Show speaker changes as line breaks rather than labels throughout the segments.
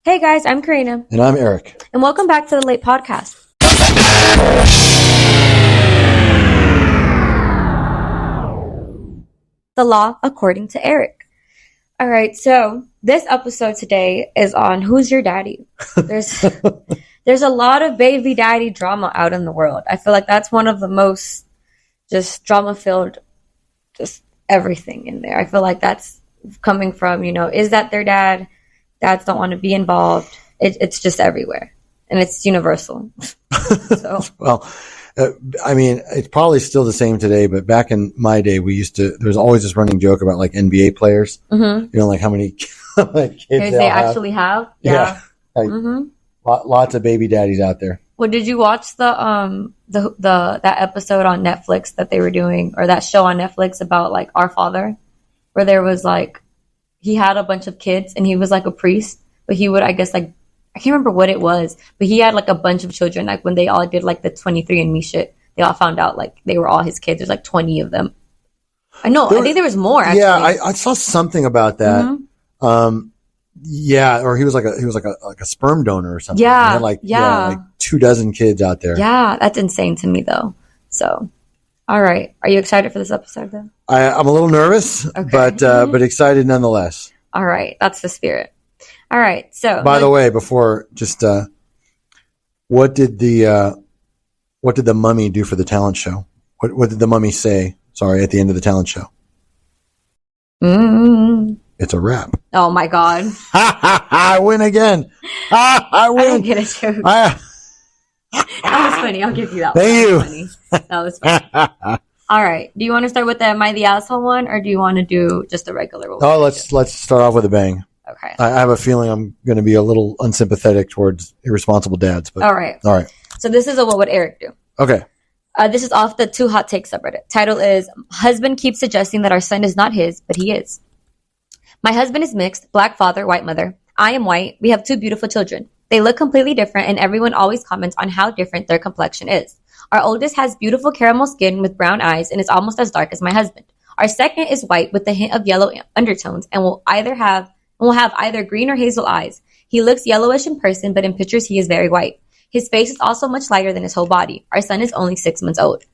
Hey guys, I'm Karina.
And I'm Eric.
And welcome back to the Late Podcast. The Law According to Eric. All right, so this episode today is on Who's Your Daddy? There's a lot of baby daddy drama out in the world. I feel like that's one of the most just drama-filled, just everything in there. I feel like that's coming from, is that their dad? Dads don't want to be involved. It's just everywhere, and it's universal. So.
Well, it's probably still the same today, but back in my day, there was always this running joke about like NBA players, like how many kids
they actually have. Yeah.
Lots of baby daddies out there.
Well, did you watch that episode on Netflix that they were doing, or that show on Netflix about like Our Father, where there was like, he had a bunch of kids and he was like a priest, but he would, I guess, like, I can't remember what it was, but he had like a bunch of children. Like when they all did like the 23andMe shit, they all found out like they were all his kids. There's like 20 of them. I think there was more actually.
Yeah, I saw something about that. Or he was like a sperm donor or something.
Yeah.
He had like 24 kids out there.
Yeah, that's insane to me though. So, all right. Are you excited for this episode though?
I'm a little nervous, but excited nonetheless.
All right. That's the spirit. All right. So,
by the way, before just, what did the mummy do for the talent show? What did the mummy say? Sorry, at the end of the talent show. It's a wrap.
Oh my God.
I win again. I win.
I don't get a joke. That was funny. I'll give you that one.
Thank you.
That was funny. All right. Do you want to start with the Am I the Asshole one, or do you want to do just the regular one?
Oh, let's start off with a bang.
Okay.
I have a feeling I'm going to be a little unsympathetic towards irresponsible dads. But
All right. So this is a What Would Eric Do?
Okay.
This is off the Two Hot Takes subreddit. Title is, Husband Keeps Suggesting That Our Son Is Not His, But He Is. My husband is mixed, black father, white mother. I am white. We have two beautiful children. They look completely different, and everyone always comments on how different their complexion is. Our oldest has beautiful caramel skin with brown eyes and is almost as dark as my husband. Our second is white with a hint of yellow undertones and will have either green or hazel eyes. He looks yellowish in person, but in pictures he is very white. His face is also much lighter than his whole body. Our son is only 6 months old.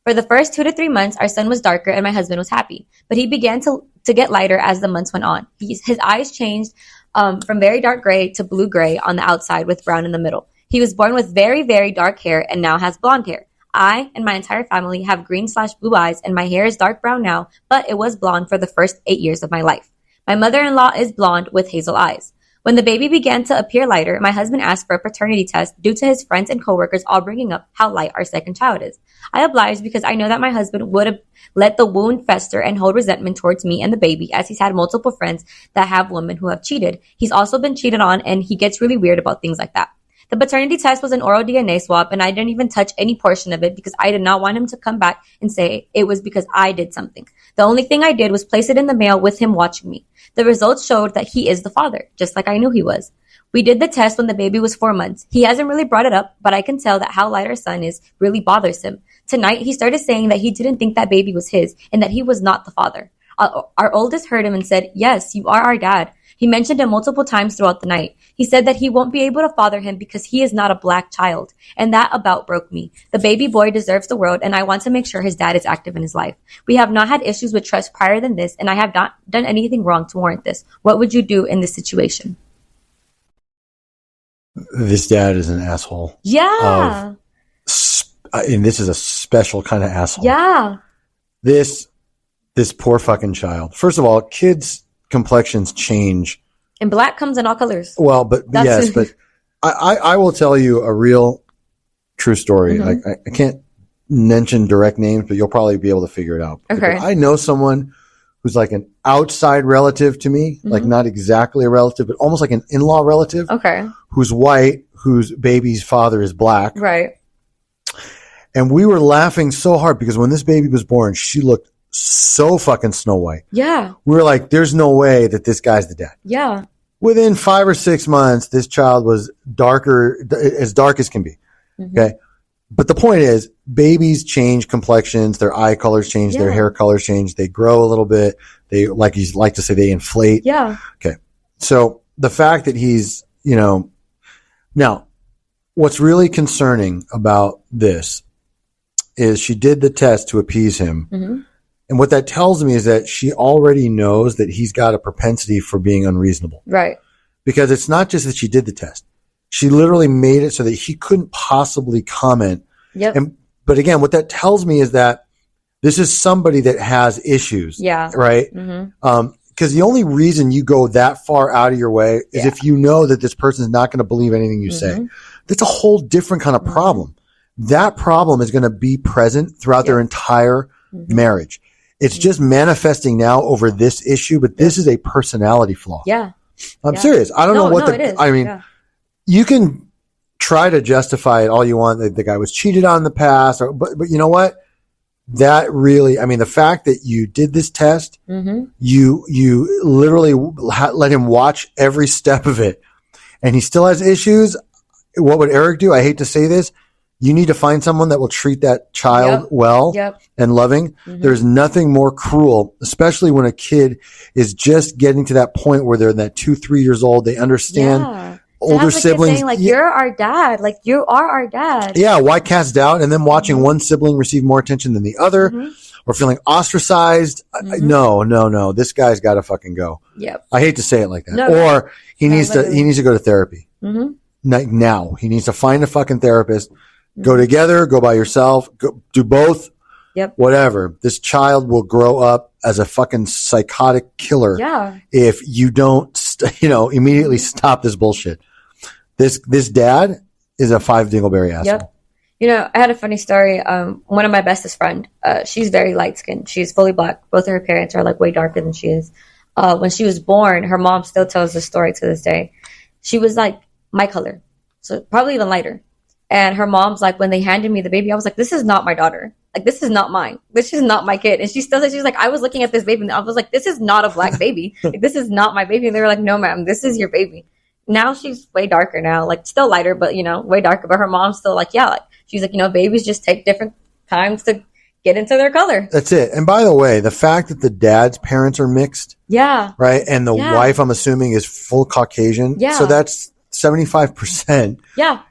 For the first 2 to 3 months, our son was darker and my husband was happy, but he began to get lighter as the months went on. His eyes changed from very dark gray to blue-gray on the outside with brown in the middle. He was born with very, very dark hair and now has blonde hair. I and my entire family have green/blue eyes, and my hair is dark brown now, but it was blonde for the first 8 years of my life. My mother-in-law is blonde with hazel eyes. When the baby began to appear lighter, my husband asked for a paternity test due to his friends and coworkers all bringing up how light our second child is. I obliged because I know that my husband would have let the wound fester and hold resentment towards me and the baby, as he's had multiple friends that have women who have cheated. He's also been cheated on, and he gets really weird about things like that. The paternity test was an oral DNA swab, and I didn't even touch any portion of it because I did not want him to come back and say it was because I did something. The only thing I did was place it in the mail with him watching me. The results showed that he is the father, just like I knew he was. We did the test when the baby was 4 months. He hasn't really brought it up, but I can tell that how light our son is really bothers him. Tonight, he started saying that he didn't think that baby was his and that he was not the father. Our oldest heard him and said, "Yes, you are our dad." He mentioned it multiple times throughout the night. He said that he won't be able to father him because he is not a black child. And that about broke me. The baby boy deserves the world, and I want to make sure his dad is active in his life. We have not had issues with trust prior than this, and I have not done anything wrong to warrant this. What would you do in this situation?
This dad is an asshole.
Yeah.
And this is a special kind of asshole.
Yeah.
This poor fucking child. First of all, kids' complexions change.
And black comes in all colors.
Well, but I will tell you a real true story. I can't mention direct names, but you'll probably be able to figure it out.
Okay.
I know someone who's like an outside relative to me, like not exactly a relative, but almost like an in-law relative.
Okay.
Who's white, whose baby's father is black.
Right.
And we were laughing so hard because when this baby was born, she looked so fucking Snow White.
Yeah.
We were like, there's no way that this guy's the dad.
Yeah.
Within 5 or 6 months, this child was as dark as can be. Okay. But the point is, babies change complexions, their eye colors change, their hair colors change, they grow a little bit. They, like you like to say, they inflate.
Yeah.
Okay. So the fact that he's Now, what's really concerning about this is she did the test to appease him. Mm-hmm. And what that tells me is that she already knows that he's got a propensity for being unreasonable.
Right.
Because it's not just that she did the test. She literally made it so that he couldn't possibly comment.
Yep.
But again, what that tells me is that this is somebody that has issues.
Yeah.
Right? Mm-hmm. Because the only reason you go that far out of your way is if you know that this person is not going to believe anything you say. That's a whole different kind of problem. That problem is going to be present throughout their entire marriage. It's just manifesting now over this issue, but this is a personality flaw.
Yeah.
I'm serious. I don't know what
it is.
I mean, you can try to justify it all you want. That the guy was cheated on in the past, but you know what? That really, I mean, the fact that you did this test, you literally let him watch every step of it, and he still has issues. What would Eric do? I hate to say this. You need to find someone that will treat that child well and loving. There's nothing more cruel, especially when a kid is just getting to that point where they're that 2-3 years old. They understand older siblings.
Saying, like, you're our dad. Like, you are our dad.
Yeah. Why cast doubt? And then watching one sibling receive more attention than the other or feeling ostracized. No. This guy's got to fucking go.
Yep.
I hate to say it like that. Or he needs to go to therapy. Now he needs to find a fucking therapist. Go together, go by yourself, go do both.
Yep.
Whatever. This child will grow up as a fucking psychotic killer.
Yeah. If
you don't, immediately stop this bullshit. This dad is a 5 dingleberry asshole.
Yep. I had a funny story. One of my bestest friend, she's very light skinned. She's fully black. Both of her parents are like way darker than she is. When she was born, her mom still tells the story to this day. She was like my color. So probably even lighter. And her mom's like, when they handed me the baby, I was like, this is not my daughter. Like, this is not mine. This is not my kid. And she still says, she's like, I was looking at this baby and I was like, this is not a black baby. Like, this is not my baby. And they were like, no, ma'am, this is your baby. Now she's way darker now, like still lighter, but way darker. But her mom's still like, she's like, babies just take different times to get into their color.
That's it. And by the way, the fact that the dad's parents are mixed.
Yeah.
Right. And the wife, I'm assuming, is full Caucasian.
Yeah.
So that's 75%.
Yeah.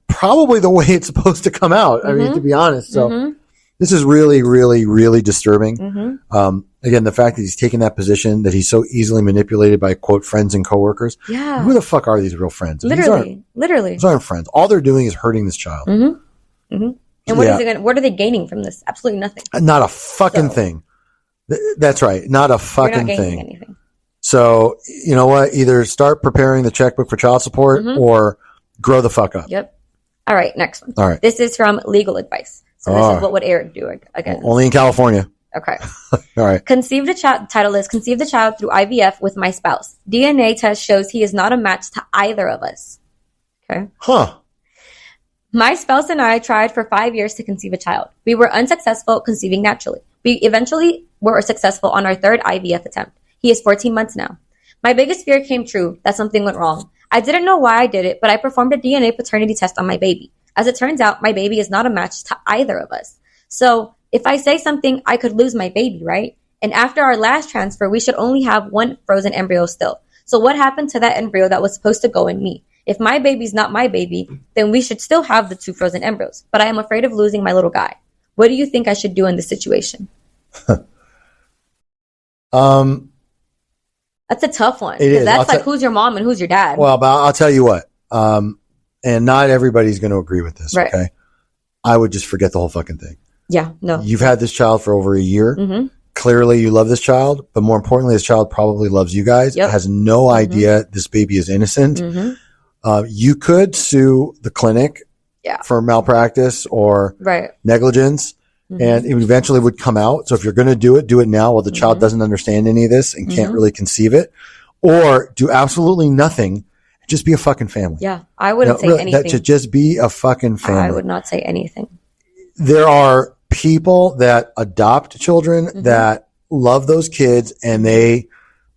Probably the way it's supposed to come out. I mean, to be honest. So this is really, really, really disturbing. Again, the fact that he's taken that position, that he's so easily manipulated by, quote, friends and coworkers.
Yeah.
Who the fuck are these real friends?
Literally.
These aren't friends. All they're doing is hurting this child.
And what are they gaining from this? Absolutely nothing.
Not a fucking thing. That's right. Not a fucking thing.
Anything.
So, you know what? Either start preparing the checkbook for child support or grow the fuck up.
Yep. All right, next one.
All right.
This is from Legal Advice. So this is what would Eric do again?
Only in California.
Okay.
All right.
Conceived a child. Title is Conceived the Child through IVF with my spouse. DNA test shows he is not a match to either of us. Okay.
Huh.
My spouse and I tried for 5 years to conceive a child. We were unsuccessful conceiving naturally. We eventually were successful on our 3rd IVF attempt. He is 14 months now. My biggest fear came true, that something went wrong. I didn't know why I did it, but I performed a DNA paternity test on my baby. As it turns out, my baby is not a match to either of us. So if I say something, I could lose my baby, right? And after our last transfer, we should only have one frozen embryo still. So what happened to that embryo that was supposed to go in me? If my baby's not my baby, then we should still have the 2 frozen embryos. But I am afraid of losing my little guy. What do you think I should do in this situation? That's a tough one.
It is.
That's who's your mom and who's your dad?
Well, but I'll tell you what. And not everybody's going to agree with this. Right. Okay. I would just forget the whole fucking thing.
Yeah. No.
You've had this child for over a year. Clearly you love this child, but more importantly, this child probably loves you guys. Has no idea this baby is innocent. You could sue the clinic for malpractice or negligence. And it eventually would come out. So if you're going to do it now while the child doesn't understand any of this and can't really conceive it, or do absolutely nothing. Just be a fucking family.
Yeah. I wouldn't say anything.
That should just be a fucking family.
I would not say anything.
There are people that adopt children that love those kids and they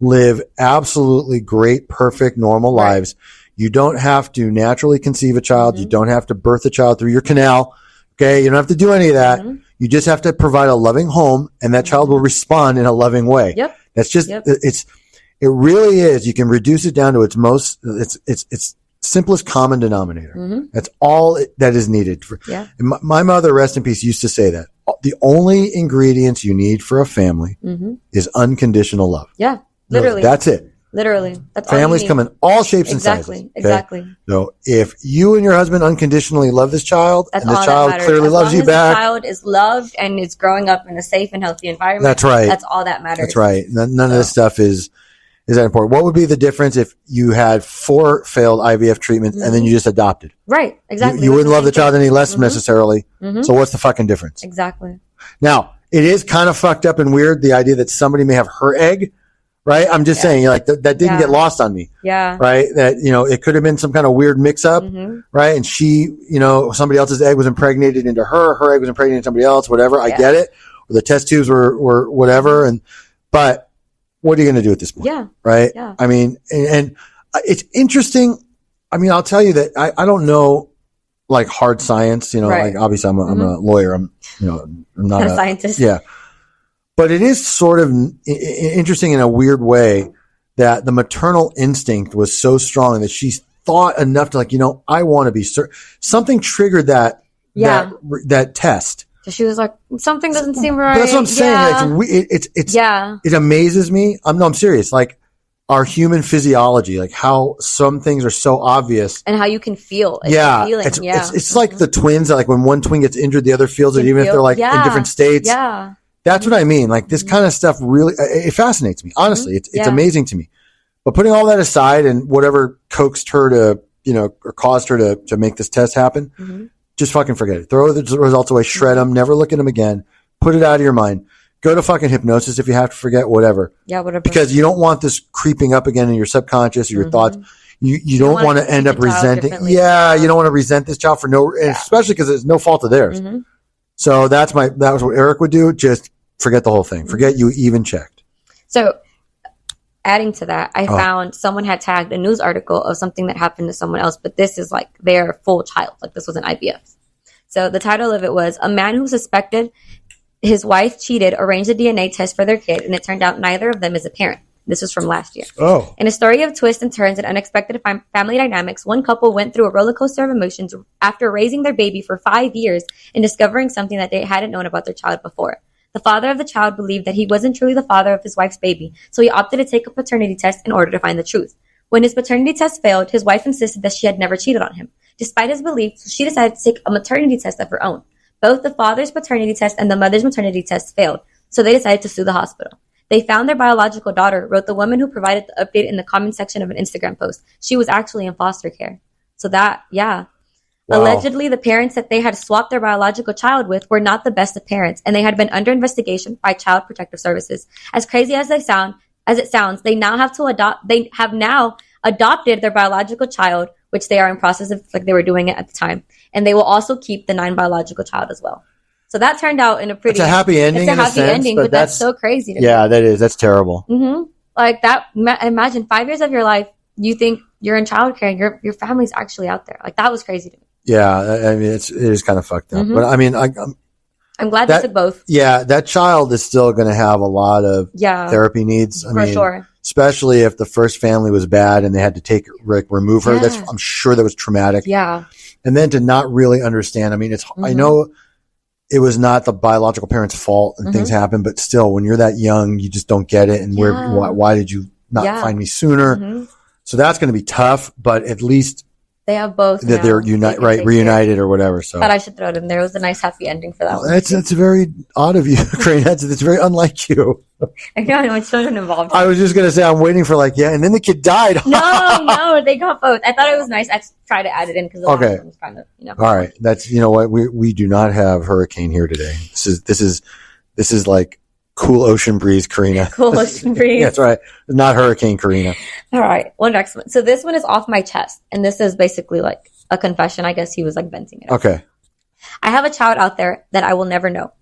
live absolutely great, perfect, normal lives. You don't have to naturally conceive a child. You don't have to birth a child through your canal. Okay. You don't have to do any of that. You just have to provide a loving home and that child will respond in a loving way. That's just, It really is. You can reduce it down to its simplest common denominator. That's all that is needed. My mother, rest in peace, used to say that the only ingredients you need for a family is unconditional love.
Yeah, literally.
No, that's it.
Literally. That's
Families
all
come in all shapes and sizes. Okay?
Exactly.
So if you and your husband unconditionally love this child,
that's
and the child clearly loves you back.
The child is loved and is growing up in a safe and healthy environment.
That's right.
That's all that matters.
That's right. None of this stuff is that important. What would be the difference if you had 4 failed IVF treatments and then you just adopted?
Right. Exactly.
You wouldn't love the child any less necessarily. So what's the fucking difference?
Exactly.
Now, it is kind of fucked up and weird, the idea that somebody may have her egg. Right? I'm just saying, like, that didn't get lost on me.
Yeah.
Right? That, it could have been some kind of weird mix up. Right? And she, somebody else's egg was impregnated into her egg was impregnated into somebody else, whatever. I get it. Or the test tubes were whatever. But what are you going to do at this point?
Yeah.
Right?
Yeah.
I mean, and it's interesting. I mean, I'll tell you that I don't know, like, hard science, like, obviously I'm a lawyer. I'm not
a scientist.
Yeah. But it is sort of interesting in a weird way that the maternal instinct was so strong that she thought enough to, like, I want to be certain. Something triggered that test.
So she was like, something doesn't seem right.
But that's what I'm saying.
Yeah.
It amazes me. I'm serious. Like, our human physiology, like how some things are so obvious.
And how you can feel.
It's like the twins, that, like, when one twin gets injured, the other feels it, even if they're, like, in different states.
Yeah.
That's what I mean. Like, this kind of stuff really, it fascinates me. Honestly, it's amazing to me. But putting all that aside and whatever coaxed her to, or caused her to make this test happen, just fucking forget it. Throw the results away, shred them, never look at them again. Put it out of your mind. Go to fucking hypnosis if you have to forget, whatever.
Yeah, whatever.
Because you don't want this creeping up again in your subconscious or your thoughts. You don't want to end up resenting. Yeah, you don't want to resent this child for especially because it's no fault of theirs. So that was what Eric would do. Just forget the whole thing. Forget you even checked.
So adding to that, I found someone had tagged a news article of something that happened to someone else, but this is like their full child. Like, this was an IVF. So the title of it was, "A man who suspected his wife cheated arranged a DNA test for their kid, and it turned out neither of them is a parent." This was from last year. In a story of twists and turns and unexpected family dynamics, one couple went through a roller coaster of emotions after raising their baby for 5 years and discovering something that they hadn't known about their child before. The father of the child believed that he wasn't truly the father of his wife's baby, so he opted to take a paternity test in order to find the truth. When his paternity test failed, his wife insisted that she had never cheated on him. Despite his belief, she decided to take a maternity test of her own. Both the father's paternity test and the mother's maternity test failed, so they decided to sue the hospital. They found their biological daughter, wrote the woman who provided the update in the comment section of an Instagram post. She was actually in foster care. So that, Wow. Allegedly, the parents that they had swapped their biological child with were not the best of parents, and they had been under investigation by Child Protective Services. As crazy as it sounds, they have now adopted their biological child, which they are in process of, like, they were doing it at the time, and they will also keep the non-biological child as well. So that turned out in a pretty...
It's a happy ending.
It's a happy ending, but that's so crazy to me.
Yeah, that is. That's terrible.
Like that. Imagine 5 years of your life, you think you're in childcare and your family's actually out there. Like, that was crazy to me.
Yeah, I mean, it is kind of fucked up. But I mean,
I'm glad they took both.
Yeah, that child is still going to have a lot of therapy needs. I mean,
sure.
Especially if the first family was bad and they had to remove her.
Yeah.
I'm sure that was traumatic.
Yeah.
And then to not really understand. I mean, I know it was not the biological parent's fault and things happen, but still, when you're that young, you just don't get it. And why did you not find me sooner? So that's going to be tough, but at least
they have both.
That they're reunited or whatever. So
thought I should throw it in there. It was a nice happy ending for that one.
That's very odd of you, Karina. That's very unlike you.
I know, my children involved.
I was just going to say, I'm waiting for and then the kid died.
No, they got both. I thought it was nice. I tried to add it in because the last one was kind of,
All right. That's, what, we do not have hurricane here today. This is like cool ocean breeze, Karina.
Cool ocean breeze.
That's right. Not hurricane, Karina.
All right. Well, next one. So this one is off my chest. And this is basically like a confession. I guess he was like venting it.
Okay.
I have a child out there that I will never know.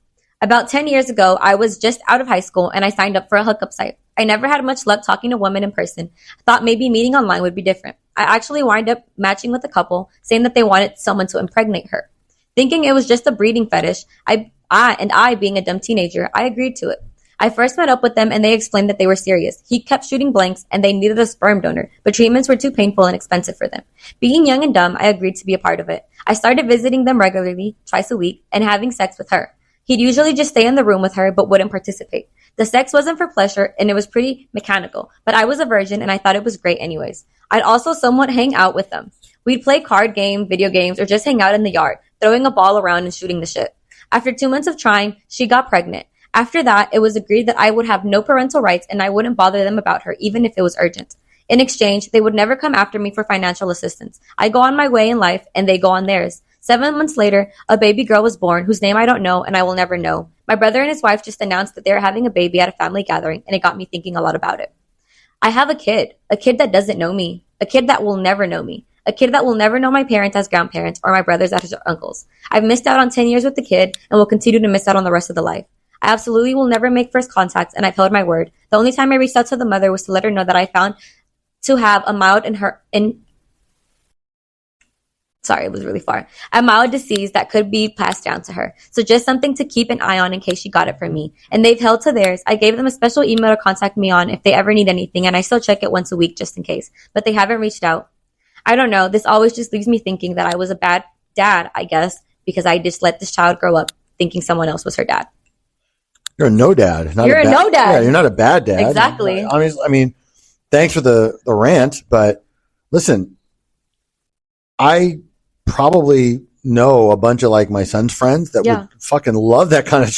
About 10 years ago, I was just out of high school and I signed up for a hookup site. I never had much luck talking to women in person. I thought maybe meeting online would be different. I actually wind up matching with a couple saying that they wanted someone to impregnate her. Thinking it was just a breeding fetish, I being a dumb teenager, I agreed to it. I first met up with them and they explained that they were serious. He kept shooting blanks and they needed a sperm donor, but treatments were too painful and expensive for them. Being young and dumb, I agreed to be a part of it. I started visiting them regularly, twice a week, and having sex with her. He'd usually just stay in the room with her, but wouldn't participate. The sex wasn't for pleasure, and it was pretty mechanical, but I was a virgin, and I thought it was great anyways. I'd also somewhat hang out with them. We'd play card game, video games, or just hang out in the yard, throwing a ball around and shooting the shit. After 2 months of trying, she got pregnant. After that, it was agreed that I would have no parental rights, and I wouldn't bother them about her, even if it was urgent. In exchange, they would never come after me for financial assistance. I go on my way in life, and they go on theirs. 7 months later, a baby girl was born whose name I don't know and I will never know. My brother and his wife just announced that they are having a baby at a family gathering, and it got me thinking a lot about it. I have a kid that doesn't know me, a kid that will never know me, a kid that will never know my parents as grandparents or my brothers as uncles. I've missed out on 10 years with the kid and will continue to miss out on the rest of the life. I absolutely will never make first contacts, and I've held my word. The only time I reached out to the mother was to let her know that I found to have a mild disease that could be passed down to her. So just something to keep an eye on in case she got it from me. And they've held to theirs. I gave them a special email to contact me on if they ever need anything, and I still check it once a week just in case. But they haven't reached out. I don't know. This always just leaves me thinking that I was a bad dad, I guess, because I just let this child grow up thinking someone else was her dad.
You're a no dad.
You're a no dad.
Yeah, you're not a bad dad.
Exactly.
I mean, thanks for the rant, but listen, I probably know a bunch of like my son's friends that would fucking love that kind of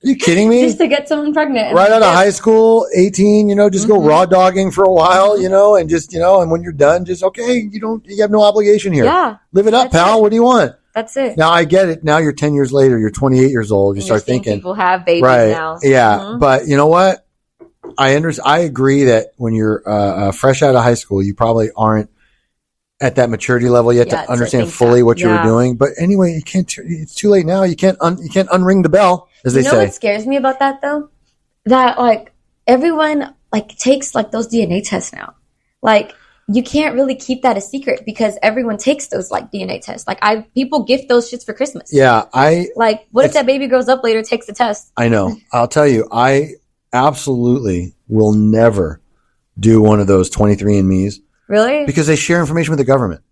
Are you kidding me?
Just to get someone pregnant.
Right out of high school, 18, just go raw dogging for a while, and just, and when you're done, just, okay, you have no obligation here.
Yeah.
Live it up, pal. What do you want?
That's it.
Now I get it. Now you're 10 years later, you're 28 years old. You start thinking.
People have babies now.
Yeah. Mm-hmm. But you know what? I agree that when you're fresh out of high school, you probably aren't at that maturity level yet to understand fully what you were doing. But anyway, you can't. It's too late now. You can't unring the bell, as they say.
You know what scares me about that though? That like everyone takes those DNA tests now. You can't really keep that a secret because everyone takes those DNA tests. People gift those shits for Christmas.
Yeah,
what if that baby grows up later, takes the test? I
know. I'll tell you, I absolutely will never do one of those 23andMe's.
Really?
Because they share information with the government.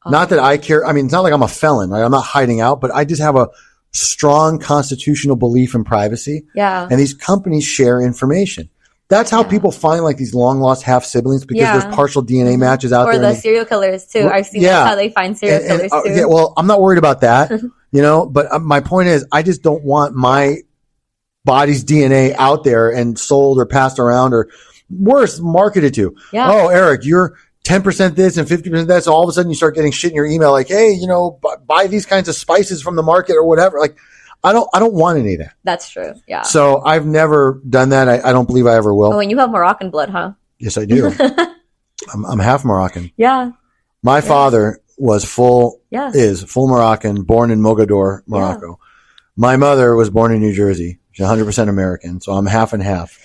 Oh. Not that I care. I mean, it's not like I'm a felon. Right? I'm not hiding out, but I just have a strong constitutional belief in privacy.
Yeah.
And these companies share information. That's how people find these long lost half siblings because there's partial DNA matches out there.
Or the serial killers too. I've seen that's how they find serial killers too.
Yeah, well, I'm not worried about that, but my point is I just don't want my body's DNA out there and sold or passed around or worse, marketed to. Yeah. Oh, Eric, you're 10% this and 50% that. So all of a sudden you start getting shit in your email hey, buy these kinds of spices from the market or whatever. I don't want any of that.
That's true. Yeah.
So I've never done that. I don't believe I ever will.
Oh, and you have Moroccan blood, huh?
Yes, I do. I'm half Moroccan.
Yeah.
My father was full Moroccan, born in Mogador, Morocco. Yeah. My mother was born in New Jersey. She's 100% American. So I'm half and half.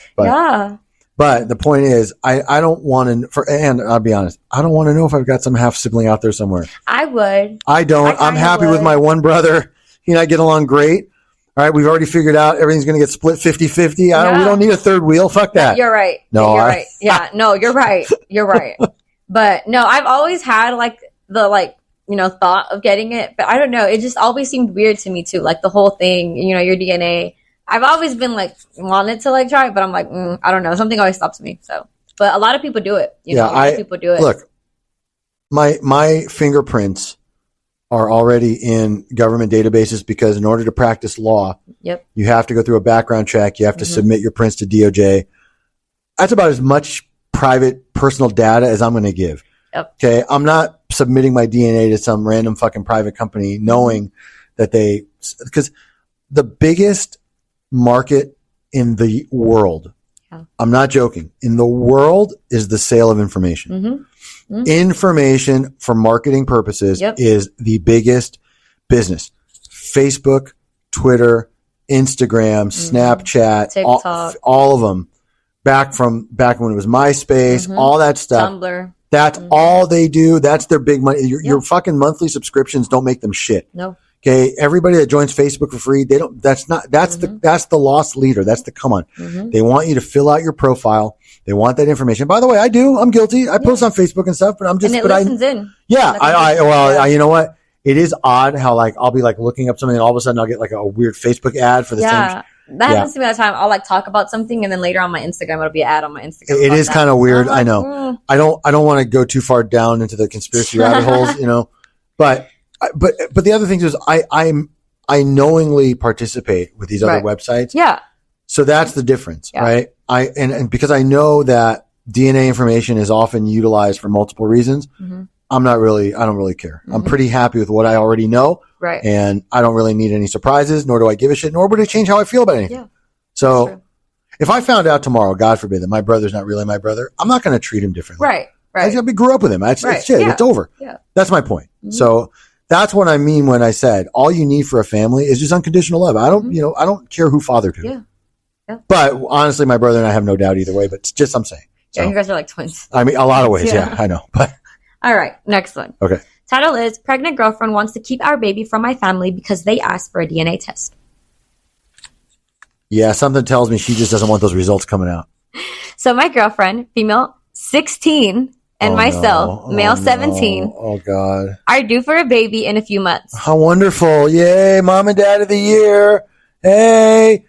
But the point is, I don't want to, and I'll be honest, I don't want to know if I've got some half sibling out there somewhere.
I would.
I don't. I'm happy with my one brother. He and I get along great. All right. We've already figured out everything's going to get split 50-50. We don't need a third wheel. Fuck that.
You're right.
No,
you're right. Yeah. No, you're right. You're right. But no, I've always had the thought of getting it, but I don't know. It just always seemed weird to me too. The whole thing, your DNA. I've always been wanted to try it, but I'm I don't know. Something always stops me. So, but a lot of people do it. A lot of people do it.
Look, my fingerprints are already in government databases because in order to practice law, you have to go through a background check. You have to submit your prints to DOJ. That's about as much private personal data as I'm going to give.
Yep.
Okay. I'm not submitting my DNA to some random fucking private company knowing that because the biggest market in the world, I'm not joking, in the world is the sale of information. Mm-hmm. Mm-hmm. Information for marketing purposes is the biggest business. Facebook, Twitter, Instagram, Snapchat,
TikTok,
all of them. Back when it was MySpace, all that stuff.
Tumblr.
That's all they do. That's their big money. Your fucking monthly subscriptions don't make them shit.
No.
Okay. Everybody that joins Facebook for free, that's the lost leader. That's the come on. They want you to fill out your profile. They want that information. By the way, I'm guilty. I post on Facebook and stuff, but I'm just,
and it listens in.
Yeah. You know what? It is odd how like, I'll be like looking up something and all of a sudden I'll get like a weird Facebook ad for the same.
That happens to me all the time. I'll like talk about something and then later on my Instagram, it'll be an ad on my Instagram.
It is kind of weird. I know. I don't want to go too far down into the conspiracy rabbit holes, you know, but the other thing is I knowingly participate with these other websites.
Yeah.
So that's the difference, right? And because I know that DNA information is often utilized for multiple reasons, I don't really care. I'm pretty happy with what I already know.
Right.
And I don't really need any surprises, nor do I give a shit, nor would it change how I feel about anything. Yeah. So if I found out tomorrow, God forbid, that my brother's not really my brother, I'm not going to treat him differently.
Right.
I grew up with him. It's shit. It's over. Yeah. That's my point. So that's what I mean when I said all you need for a family is just unconditional love. I don't care who fathered who. Yeah. But honestly, my brother and I have no doubt either way, but it's just I'm saying.
So, you guys are like twins.
I mean, a lot of ways. Yeah, I know. But
all right, next one.
Okay.
Title is Pregnant Girlfriend Wants to Keep Our Baby from My Family Because They Asked for a DNA Test.
Yeah, something tells me she just doesn't want those results coming out.
So my girlfriend, female 16, and myself, male 17,
oh God,
are due for a baby in a few months.
How wonderful. Yay, mom and dad of the year. Hey.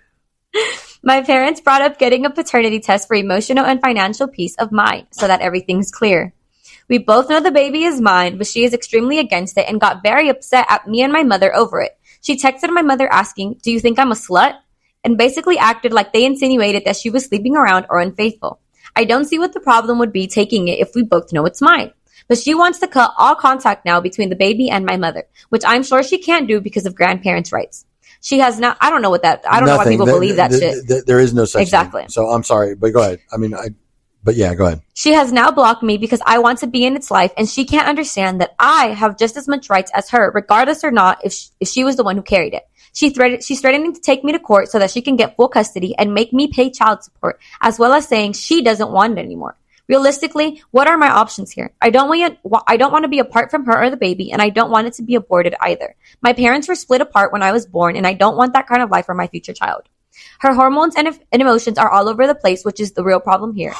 My parents brought up getting a paternity test for emotional and financial peace of mind so that everything's clear. We both know the baby is mine, but she is extremely against it and got very upset at me and my mother over it. She texted my mother asking, "Do you think I'm a slut?" and basically acted like they insinuated that she was sleeping around or unfaithful. I don't see what the problem would be taking it if we both know it's mine. But she wants to cut all contact now between the baby and my mother, which I'm sure she can't do because of grandparents' rights. She has not, I don't know why people believe that shit.
There is no such
thing.
So I'm sorry, but go ahead. I mean, but yeah, go ahead.
She has now blocked me because I want to be in its life, and she can't understand that I have just as much rights as her, regardless or not if she was the one who carried it. She's threatening to take me to court so that she can get full custody and make me pay child support, as well as saying she doesn't want it anymore. Realistically, what are my options here? I don't want to be apart from her or the baby, and I don't want it to be aborted either. My parents were split apart when I was born, and I don't want that kind of life for my future child. Her hormones and emotions are all over the place, which is the real problem here.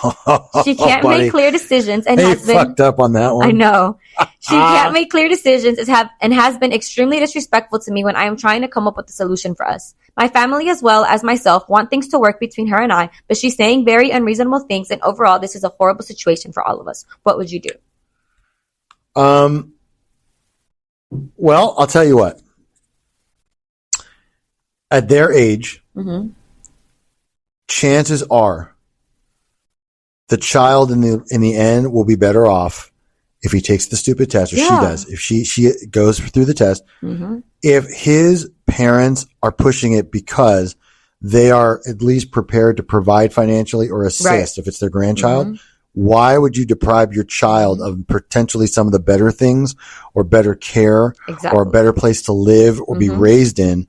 She can't make clear decisions and has been
fucked up on that one.
I know. She can't make clear decisions and has been extremely disrespectful to me when I am trying to come up with a solution for us. My family as well as myself want things to work between her and I, but she's saying very unreasonable things, and overall this is a horrible situation for all of us. What would you do?
Well, I'll tell you what. At their age, chances are the child in the end will be better off if he takes the stupid test, or she does. If she goes through the test, if his parents are pushing it because they are at least prepared to provide financially or assist if it's their grandchild, why would you deprive your child of potentially some of the better things or better care or a better place to live or be raised in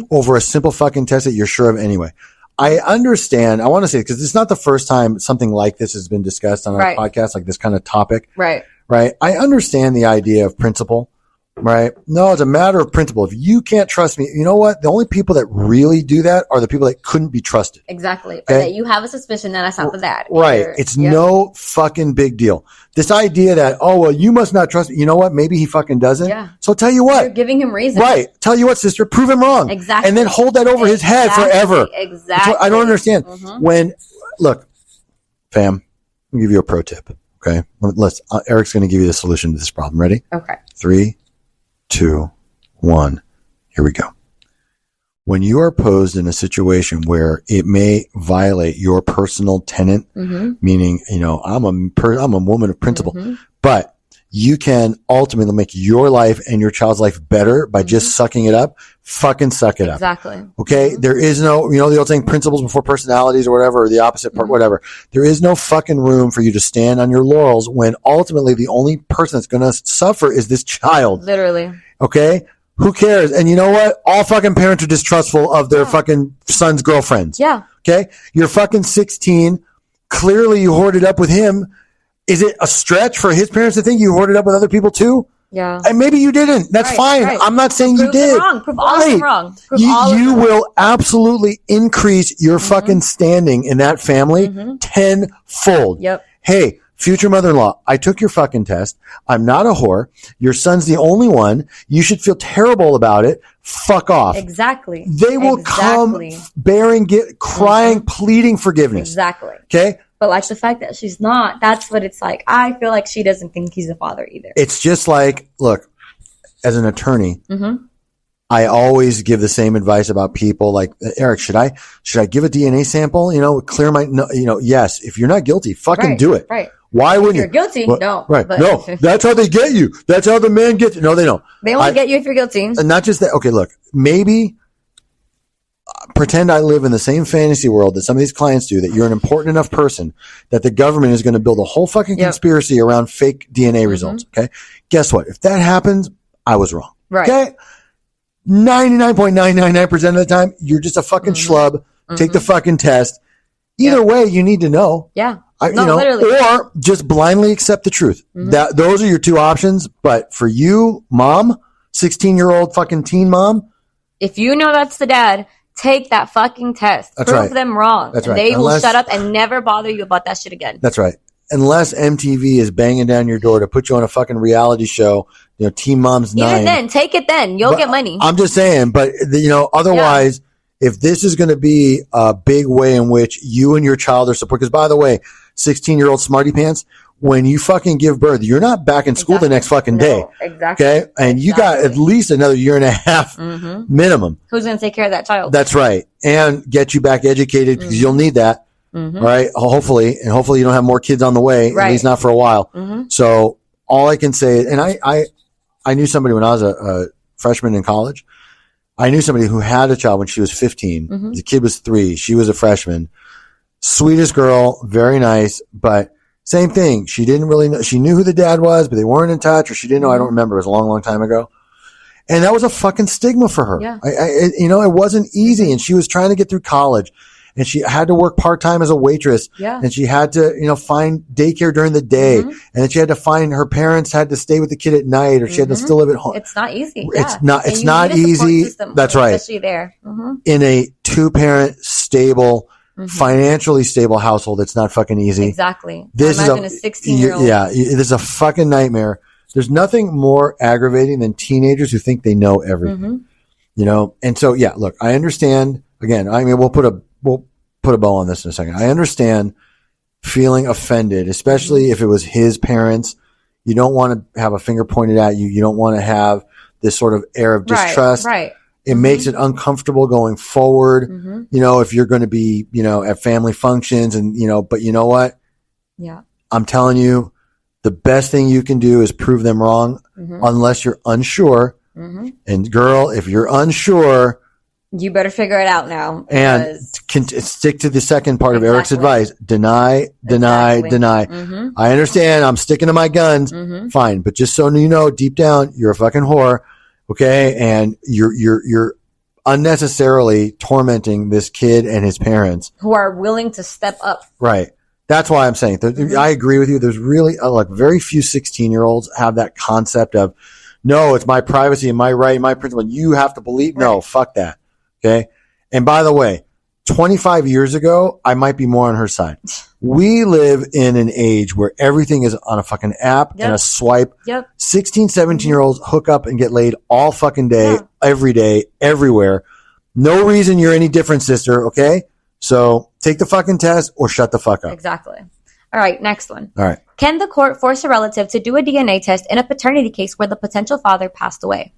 over a simple fucking test that you're sure of anyway? I understand. I want to say, because it's not the first time something like this has been discussed on our podcast, like this kind of topic. Right. I understand the idea of principle. Right. No, it's a matter of principle. If you can't trust me, you know what? The only people that really do that are the people that couldn't be trusted.
Exactly. Okay? Or that you have a suspicion that it's not the dad.
Right. It's no fucking big deal. This idea that, oh, well, you must not trust me. You know what? Maybe he fucking doesn't. Yeah. So tell you what.
You're giving him reason.
Right. Tell you what, sister, prove him wrong.
Exactly.
And then hold that over his head forever.
Exactly.
I don't understand. Look, fam, I'll give you a pro tip. Okay. Eric's going to give you the solution to this problem. Ready?
Okay.
3, 2, 1. Here we go. When you are posed in a situation where it may violate your personal tenet, meaning, I'm a woman of principle, but you can ultimately make your life and your child's life better by just sucking it up. Fucking suck it up.
Exactly.
Okay. There is no, the old saying, principles before personalities or whatever, or the opposite part, whatever. There is no fucking room for you to stand on your laurels when ultimately the only person that's going to suffer is this child.
Literally.
Okay. Who cares? And you know what? All fucking parents are distrustful of their fucking son's girlfriends.
Yeah.
Okay. You're fucking 16. Clearly you hoarded up with him. Is it a stretch for his parents to think you hoarded up with other people too?
Yeah.
And maybe you didn't. That's fine.
Right.
I'm not saying you did.
Prove all of them wrong.
You will absolutely increase your fucking standing in that family tenfold.
Yep.
Hey, future mother-in-law, I took your fucking test. I'm not a whore. Your son's the only one. You should feel terrible about it. Fuck off.
Exactly.
They will come bearing, crying, pleading forgiveness.
Exactly.
Okay?
But like the fact that she's not, that's what it's like. I feel like she doesn't think he's a father either.
It's just like, look, as an attorney, I always give the same advice about people like, Eric, should I give a DNA sample? Clear my, yes. If you're not guilty, fucking do it.
Right.
Why wouldn't you?
If you're guilty, no.
Right.
But
no, that's how they get you. That's how the men get you. No, they don't.
They only get you if you're guilty.
And not just that. Okay, look, maybe pretend I live in the same fantasy world that some of these clients do, that you're an important enough person that the government is going to build a whole fucking conspiracy around fake DNA results. Okay. Guess what? If that happens, I was wrong.
Right.
Okay. 99.999% of the time, you're just a fucking schlub. Take the fucking test. Either way, you need to know.
Yeah.
Literally. Or just blindly accept the truth. Those are your two options. But for you, mom, 16-year-old fucking teen mom,
if you know that's the dad, take that fucking test. Prove them wrong.
That's right.
They will shut up and never bother you about that shit again.
That's right. Unless MTV is banging down your door to put you on a fucking reality show, Teen Mom's 9.
Even then, take it then. You'll get money.
I'm just saying, but otherwise, if this is going to be a big way in which you and your child are supported, because by the way, 16-year-old smarty pants, when you fucking give birth, you're not back in school the next fucking day.
Exactly.
Okay. And you got at least another year and a half minimum.
Who's going to take care of that child?
That's right. And get you back educated because you'll need that. Right. Hopefully. And hopefully you don't have more kids on the way. At least not for a while. So all I can say, and I knew somebody when I was a freshman in college. I knew somebody who had a child when she was 15. The kid was 3. She was a freshman. Sweetest girl, very nice, but same thing. She didn't really know. She knew who the dad was, but they weren't in touch, or she didn't know. I don't remember. It was a long, long time ago. And that was a fucking stigma for her.
Yeah.
It wasn't easy. And she was trying to get through college, and she had to work part-time as a waitress. Yeah. And she had to, find daycare during the day. And then she had to find, her parents had to stay with the kid at night, or she had to still live at home.
It's not easy.
It's not easy. That's right.
Especially there.
In a 2-parent stable, financially stable household, it's not fucking easy.
Exactly.
This is
a 16-year-old.
Yeah, this is a fucking nightmare. There's nothing more aggravating than teenagers who think they know everything. And so look, I understand. Again, we'll put a bow on this in a second. I understand feeling offended, especially if it was his parents. You don't want to have a finger pointed at you. You don't want to have this sort of air of distrust.
Right.
It makes it uncomfortable going forward, if you're going to be, at family functions and, but you know what?
Yeah.
I'm telling you, the best thing you can do is prove them wrong unless you're unsure. And girl, if you're unsure,
you better figure it out now.
And stick to the second part of Eric's advice. Deny. I understand. I'm sticking to my guns. Fine. But just so you know, deep down, you're a fucking whore. Okay. And you're unnecessarily tormenting this kid and his parents
who are willing to step up.
Right. That's why I'm saying I agree with you. There's really very few 16-year-olds have that concept of, no, it's my privacy and my right, my principle. You have to believe. Right. No, fuck that. Okay. And by the way, 25 years ago, I might be more on her side. We live in an age where everything is on a fucking app and a swipe. 16, 17-year-olds hook up and get laid all fucking day, every day, everywhere. No reason you're any different, sister. Okay. So take the fucking test or shut the fuck up.
Exactly. All right. Next one.
All right.
Can the court force a relative to do a DNA test in a paternity case where the potential father passed away?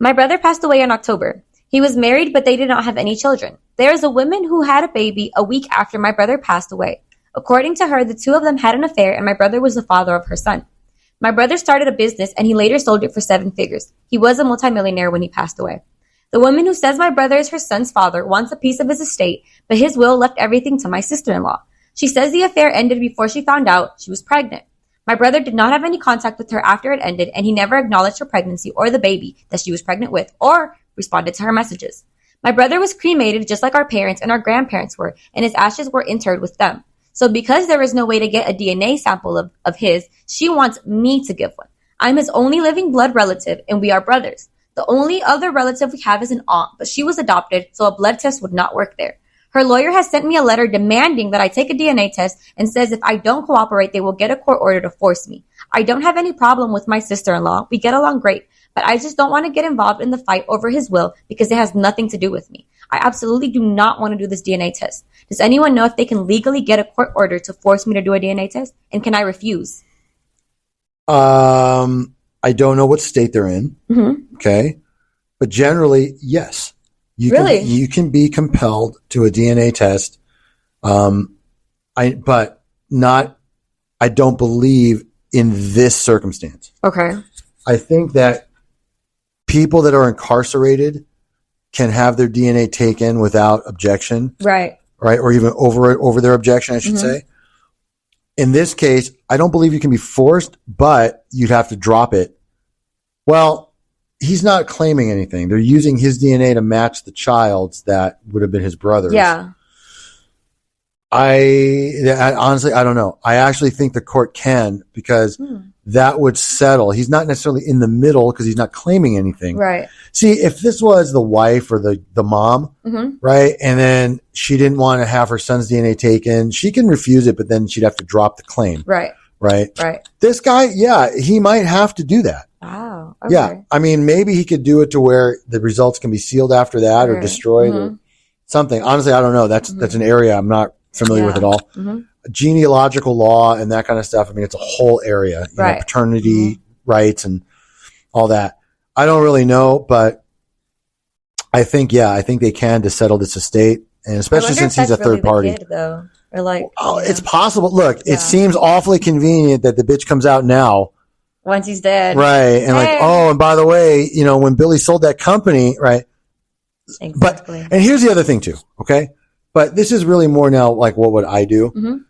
My brother passed away in October. He was married, but they did not have any children. There is a woman who had a baby a week after my brother passed away. According to her, the two of them had an affair, and my brother was the father of her son. My brother started a business, and he later sold it for 7 figures. He was a multimillionaire when he passed away. The woman who says my brother is her son's father wants a piece of his estate, but his will left everything to my sister-in-law. She says the affair ended before she found out she was pregnant. My brother did not have any contact with her after it ended, and he never acknowledged her pregnancy or the baby that she was pregnant with, or responded to her messages. My brother was cremated just like our parents and our grandparents were, and his ashes were interred with them. So because there is no way to get a DNA sample of his, she wants me to give one. I'm his only living blood relative, and we are brothers. The only other relative we have is an aunt, but she was adopted, so a blood test would not work there. Her lawyer has sent me a letter demanding that I take a DNA test and says if I don't cooperate, they will get a court order to force me. I don't have any problem with my sister-in-law. We get along great, but I just don't want to get involved in the fight over his will because it has nothing to do with me. I absolutely do not want to do this DNA test. Does anyone know if they can legally get a court order to force me to do a DNA test? And can I refuse?
I don't know what state they're in. Mm-hmm. Okay. But generally, yes. You can be compelled to a DNA test. I don't believe in this circumstance.
Okay.
I think that people that are incarcerated can have their DNA taken without objection.
Right.
Right. Or even over their objection, I should say. In this case, I don't believe you can be forced, but you'd have to drop it. Well, he's not claiming anything. They're using his DNA to match the child's that would have been his brother's.
Yeah.
I honestly, I don't know. I actually think the court can because that would settle. He's not necessarily in the middle because he's not claiming anything.
Right.
See, if this was the wife or the mom, right, and then she didn't want to have her son's DNA taken, she can refuse it, but then she'd have to drop the claim. Right.
Right.
This guy, yeah, he might have to do that.
Wow. Okay.
Yeah. I mean, maybe he could do it to where the results can be sealed after that or destroyed or something. Honestly, I don't know. That's an area I'm not familiar with at all. Genealogical law and that kind of stuff. I mean, it's a whole area, you know, paternity rights and all that. I don't really know, but I think they can to settle this estate, and especially since he's a third party.
Kid, though. Or like,
it's possible. Look, it seems awfully convenient that the bitch comes out now.
Once he's dead.
Right. And and by the way, you know, when Billy sold that company, right?
Exactly.
And here's the other thing too, okay? But this is really more now like what would I do?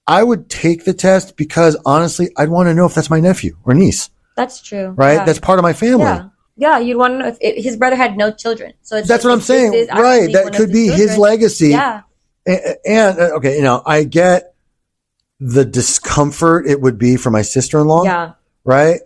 I would take the test because honestly, I'd want to know if that's my nephew or niece.
That's true.
Right? Yeah. That's part of my family.
Yeah, you'd want to know if his brother had no children. So
that's what I'm saying. Right. That could be his legacy.
Yeah.
And okay, you know, I get the discomfort it would be for my sister-in-law.
Yeah.
Right?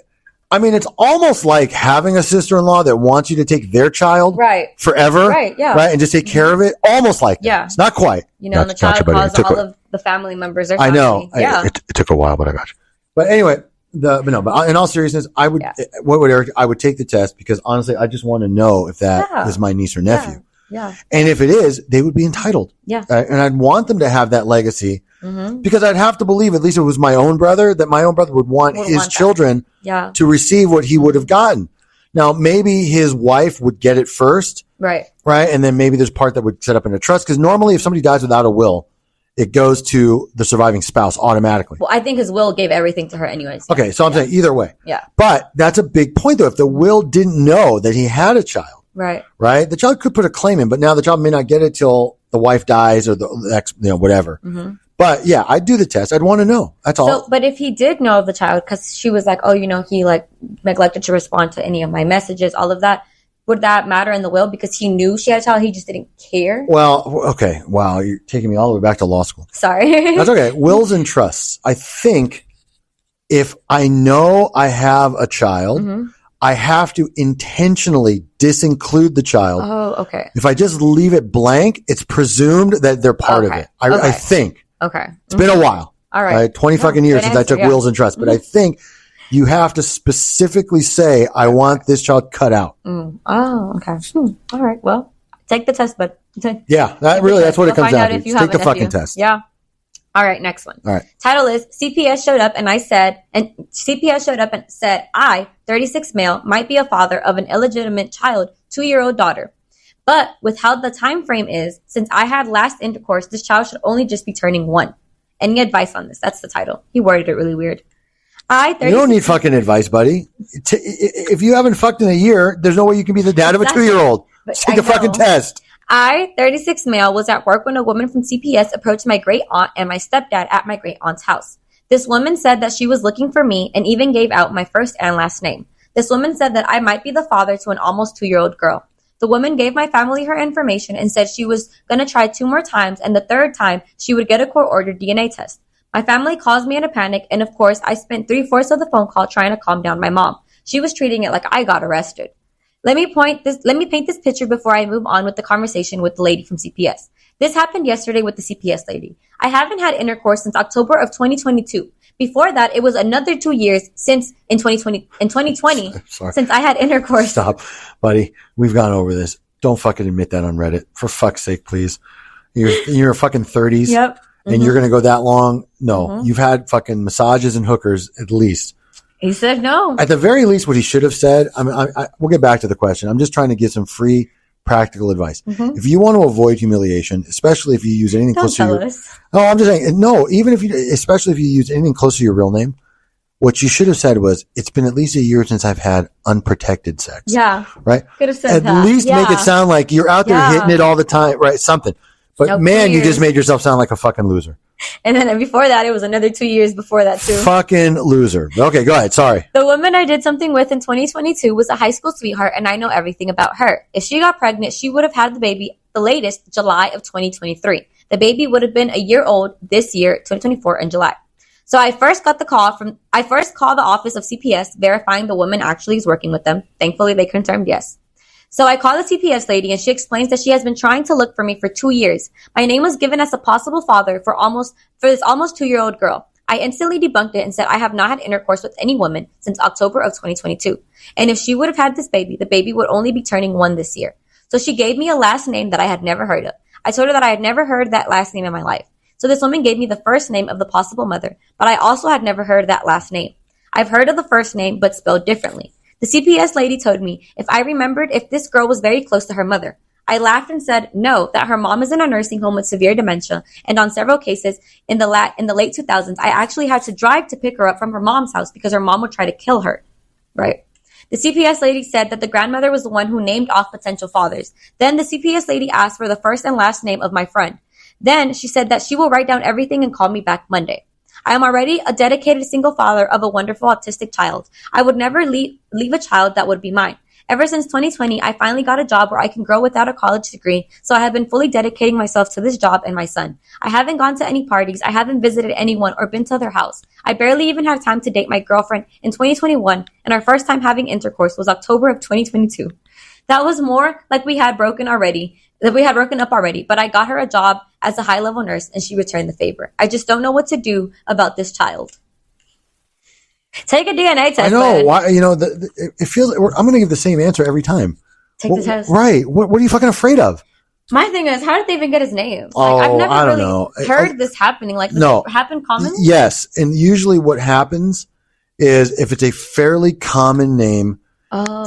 I mean, it's almost like having a sister-in-law that wants you to take their child forever.
Right, yeah.
Right? And just take care of it. Almost like that.
Yeah.
It's not quite.
You know, and the child calls all of the family members their family.
I know.
Yeah.
It took a while, but I got you. But anyway, but in all seriousness, I would, I would take the test because honestly, I just want to know if that is my niece or nephew.
Yeah.
And if it is, they would be entitled.
Yeah.
And I'd want them to have that legacy because I'd have to believe, at least if it was my own brother, that my own brother would want his children to receive what he would have gotten. Now, maybe his wife would get it first.
Right.
Right. And then maybe there's part that would set up in a trust because normally if somebody dies without a will, it goes to the surviving spouse automatically.
Well, I think his will gave everything to her anyways.
Okay. So I'm saying either way.
Yeah.
But that's a big point though. If the will didn't know that he had a child.
Right.
Right. The child could put a claim in, but now the child may not get it till the wife dies or the ex, whatever. But yeah, I'd do the test. I'd want to know. That's all.
So, but if he did know of the child, because she was like, oh, you know, he like neglected to respond to any of my messages, all of that, would that matter in the will? Because he knew she had a child, he just didn't care?
Well, okay. Wow. You're taking me all the way back to law school.
Sorry.
That's okay. Wills and trusts. I think if I know I have a child, I have to intentionally disinclude the child.
Oh, okay.
If I just leave it blank, it's presumed that they're part of it. I think.
Okay.
It's been a while.
All right.
20 fucking years since I took wills and trusts. But I think you have to specifically say, I want this child cut out.
Oh, okay. All right. Well, take the test, but
yeah, that's what it comes down to. Take the fucking test.
Yeah. All right, next one.
All right.
Title is CPS showed up and said, I, 36 male, might be a father of an illegitimate child, 2-year-old daughter. But with how the time frame is, since I had last intercourse, this child should only just be turning 1. Any advice on this? That's the title. He worded it really weird.
You don't need fucking advice, buddy. If you haven't fucked in a year, there's no way you can be the dad of a 2-year-old. Take the fucking test.
I, 36 male, was at work when a woman from CPS approached my great aunt and my stepdad at my great aunt's house. This woman said that she was looking for me and even gave out my first and last name. This woman said that I might be the father to an almost 2-year-old girl. The woman gave my family her information and said she was going to try 2 more times, and the 3rd time she would get a court-ordered DNA test. My family calls me in a panic, and of course, I spent 3/4 of the phone call trying to calm down my mom. She was treating it like I got arrested. Let me paint this picture before I move on with the conversation with the lady from CPS. This happened yesterday with the CPS lady. I haven't had intercourse since October of 2022. Before that, it was another 2 years since in 2020 since I had intercourse.
Stop, buddy. We've gone over this. Don't fucking admit that on Reddit. For fuck's sake, please. You're in your fucking 30s.
Yep.
And you're going to go that long? No. You've had fucking massages and hookers at least.
He said no.
At the very least, what he should have said, we'll get back to the question. I'm just trying to give some free practical advice. If you want to avoid humiliation, especially if you use anything close to your... No, I'm just saying, no, especially if you use anything close to your real name, what you should have said was, it's been at least a year since I've had unprotected sex.
Yeah.
Right?
Could have said that.
At least make it sound like you're out there hitting it all the time, right? Something. But
nope,
man, you just made yourself sound like a fucking loser.
And then before that, it was another 2 years before that too.
Fucking loser. Okay, go ahead. Sorry.
The woman I did something with in 2022 was a high school sweetheart, and I know everything about her. If she got pregnant, she would have had the baby the latest July of 2023. The baby would have been a year old this year, 2024, in July. So I first called the office of CPS verifying the woman actually is working with them. Thankfully, they confirmed yes. So I called the CPS lady, and she explains that she has been trying to look for me for 2 years. My name was given as a possible father for this almost 2-year-old girl. I instantly debunked it and said I have not had intercourse with any woman since October of 2022. And if she would have had this baby, the baby would only be turning 1 this year. So she gave me a last name that I had never heard of. I told her that I had never heard that last name in my life. So this woman gave me the first name of the possible mother, but I also had never heard that last name. I've heard of the first name, but spelled differently. The CPS lady told me if I remembered if this girl was very close to her mother. I laughed and said no, that her mom is in a nursing home with severe dementia, and on several cases in the late 2000s, I actually had to drive to pick her up from her mom's house because her mom would try to kill her. Right. The CPS lady said that the grandmother was the one who named off potential fathers. Then the CPS lady asked for the first and last name of my friend. Then she said that she will write down everything and call me back Monday. I am already a dedicated single father of a wonderful autistic child. I would never leave a child that would be mine. Ever since 2020, I finally got a job where I can grow without a college degree, so I have been fully dedicating myself to this job and my son. I haven't gone to any parties, I haven't visited anyone or been to their house. I barely even had time to date my girlfriend in 2021, and our first time having intercourse was October of 2022. That was more like we had broken up already, but I got her a job as a high-level nurse, and she returned the favor. I just don't know what to do about this child. Take a DNA test.
I know. Why? It feels. I'm going to give the same answer every time.
Take the test.
Right. What are you fucking afraid of?
My thing is, how did they even get his name?
I've
never really heard this happening. Does it happen commonly?
Yes, and usually what happens is if it's a fairly common name.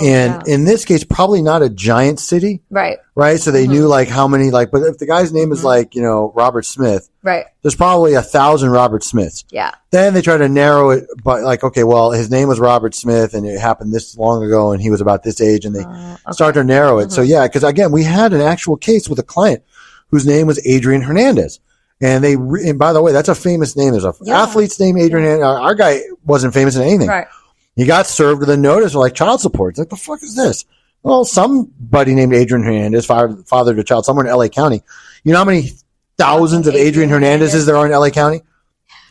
In this case, probably not a giant city. Right. So they knew how many, but if the guy's name is Robert Smith. Right. There's probably 1,000 Robert Smiths. Yeah. Then they try to narrow it by okay, well, his name was Robert Smith and it happened this long ago and he was about this age and they start to narrow it. So yeah, because again, we had an actual case with a client whose name was Adrian Hernandez. And and by the way, that's a famous name. There's an athlete's name, Adrian Hernandez. Our guy wasn't famous in anything. Right. He got served with a notice for child support. It's the fuck is this? Well, somebody named Adrian Hernandez fathered a child somewhere in LA County. You know how many thousands of Adrian Hernandezes there are in LA County?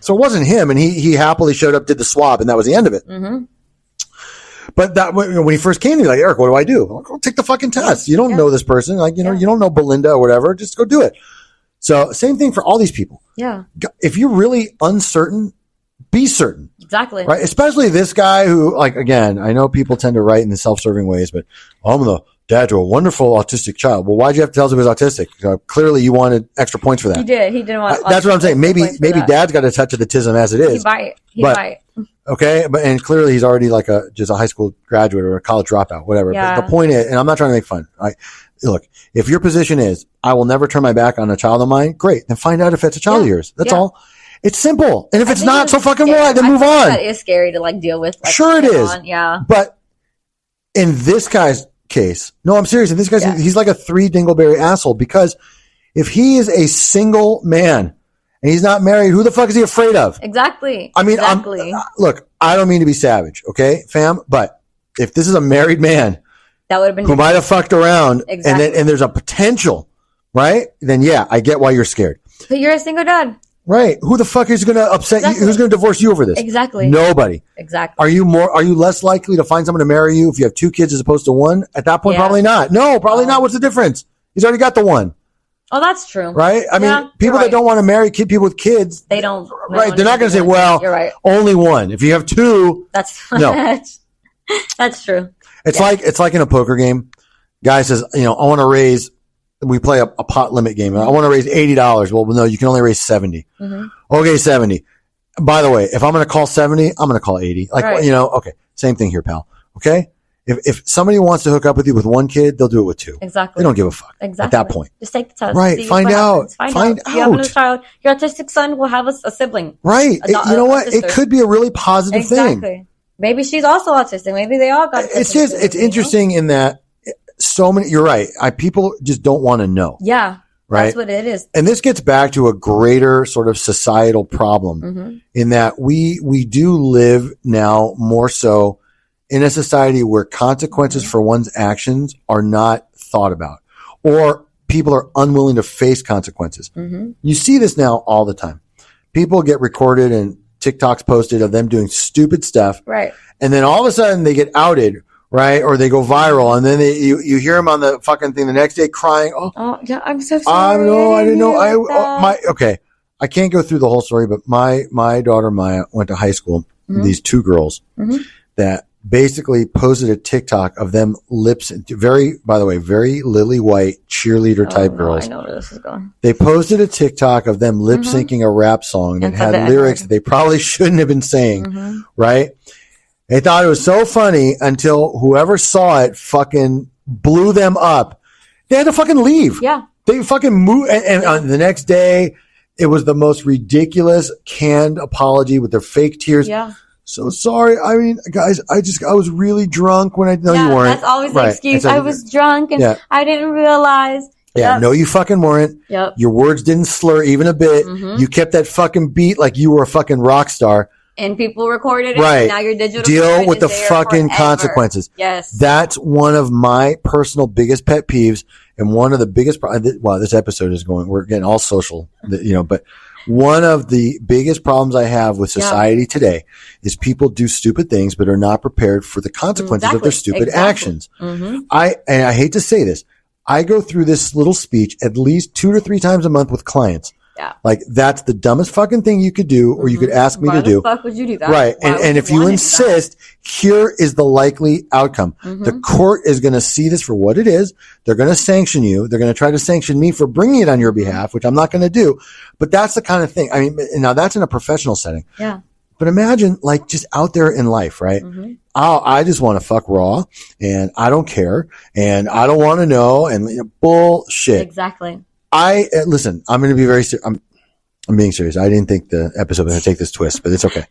So it wasn't him, and he happily showed up, did the swab, and that was the end of it. Mm-hmm. But that when he first came to me, Eric, what do I do? I'm go take the fucking test. You don't know this person. You don't know Belinda or whatever. Just go do it. So same thing for all these people. Yeah. If you're really uncertain, be certain. Exactly. Right. Especially this guy who, again, I know people tend to write in the self-serving ways, but I'm the dad to a wonderful autistic child. Well, why'd you have to tell us he was autistic? Clearly you wanted extra points for that. He did. He didn't want that's what I'm saying. Maybe dad's got a touch of the tism as it is. He might. Okay. And clearly he's already just a high school graduate or a college dropout, whatever. Yeah. But the point is, and I'm not trying to make fun. Look, if your position is, I will never turn my back on a child of mine, great. Then find out if it's a child of yours. That's all. It's simple. And if it's not, so fucking what? Then move on. That is scary to deal with. Sure it is. Yeah. But in this guy's case, no, I'm serious. In this guy's he's like a 3 dingleberry asshole because if he is a single man and he's not married, who the fuck is he afraid of? Exactly. I mean, look, I don't mean to be savage, okay, fam? But if this is a married man that would have been who might have fucked around and there's a potential, right? Then yeah, I get why you're scared.
But you're a single dad.
Right. Who the fuck is going to upset you? Who's going to divorce you over this?
Exactly.
Nobody.
Exactly.
Are you less likely to find someone to marry you if you have 2 kids as opposed to 1? At that point, probably not. No, probably not. What's the difference? He's already got the 1.
Oh, that's true.
Right? I mean, people that don't want to marry people with kids,
they don't.
Right. They're not going to say, well, you're right. Only 1. If you have 2,
that's
no.
That's true.
It's like in a poker game. Guy says, I want to raise, we play a pot limit game. I want to raise $80. Well, no, you can only raise 70. Okay, 70. By the way, if I'm going to call 70, I'm going to call 80. Okay. Same thing here, pal. Okay? If somebody wants to hook up with you with 1 kid, they'll do it with 2.
Exactly.
They don't give a fuck.
Exactly.
At that point.
Just take the test.
Right. Find out. Find out.
You have a child. Your autistic son will have a sibling.
Right. You know what? It could be a really positive thing.
Maybe she's also autistic. Maybe they all got
it's interesting in that so many, you're right. People just don't want to know.
Yeah.
Right.
That's what it is.
And this gets back to a greater sort of societal problem in that we do live now more so in a society where consequences for one's actions are not thought about, or people are unwilling to face consequences. You see this now all the time. People get recorded and TikToks posted of them doing stupid stuff.
Right.
And then all of a sudden they get outed, right? Or they go viral, and then you hear them on the fucking thing the next day crying.
Oh yeah, I'm so sorry.
I didn't know. Okay. I can't go through the whole story, but my daughter Maya went to high school. These 2 girls that basically posted a TikTok of them by the way, very lily white cheerleader type girls.
I know where this is going.
They posted a TikTok of them lip syncing a rap song that had lyrics that they probably shouldn't have been saying, right? They thought it was so funny until whoever saw it fucking blew them up. They had to fucking leave.
Yeah.
They fucking moved. And on the next day, it was the most ridiculous canned apology with their fake tears.
Yeah.
So sorry. I mean, guys, I was really drunk when you weren't.
That's always the excuse. I was drunk and I didn't realize.
Yeah. Yep. No, you fucking weren't.
Yep.
Your words didn't slur even a bit. You kept that fucking beat like you were a fucking rock star.
And people recorded it.
Right.
And now your digital
deal with the fucking consequences.
Yes.
That's one of my personal biggest pet peeves, and one of the biggest. This episode is going. We're getting all social, but one of the biggest problems I have with society today is people do stupid things, but are not prepared for the consequences of their stupid actions. I hate to say this. I go through this little speech at least 2 to 3 times a month with clients.
Yeah.
Like, that's the dumbest fucking thing you could do, or you could ask me to do.
Why the fuck would you do that?
Right. And if you insist, here is the likely outcome. The court is going to see this for what it is. They're going to sanction you. They're going to try to sanction me for bringing it on your behalf, which I'm not going to do. But that's the kind of thing. I mean, now that's in a professional setting.
Yeah.
But imagine, like, just out there in life, right? I just want to fuck raw, and I don't care, and I don't want to know, and bullshit.
Exactly.
Listen, I'm going to be very serious. I'm being serious. I didn't think the episode was going to take this twist, but it's okay.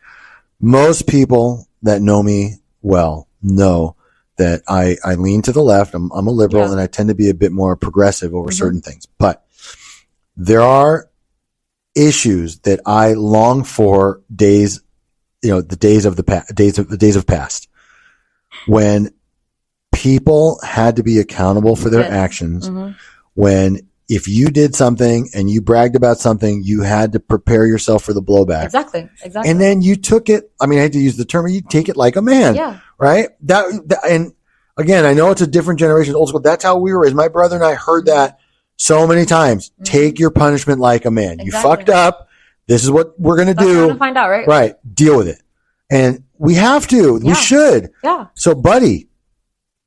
Most people that know me well know that I lean to the left. I'm a liberal, and I tend to be a bit more progressive over certain things. But there are issues that I long for the days of past, when people had to be accountable for their actions, when if you did something and you bragged about something, you had to prepare yourself for the blowback.
Exactly.
And then you took it. I mean, I hate to use the term, you take it like a man.
Yeah.
Right? And again, I know it's a different generation, old school. That's how we were raised. My brother and I heard that so many times. Take your punishment like a man. You fucked up. This is what we're going to do.
To find out, right?
Right. Deal with it. And we have to. We should.
Yeah.
So, buddy.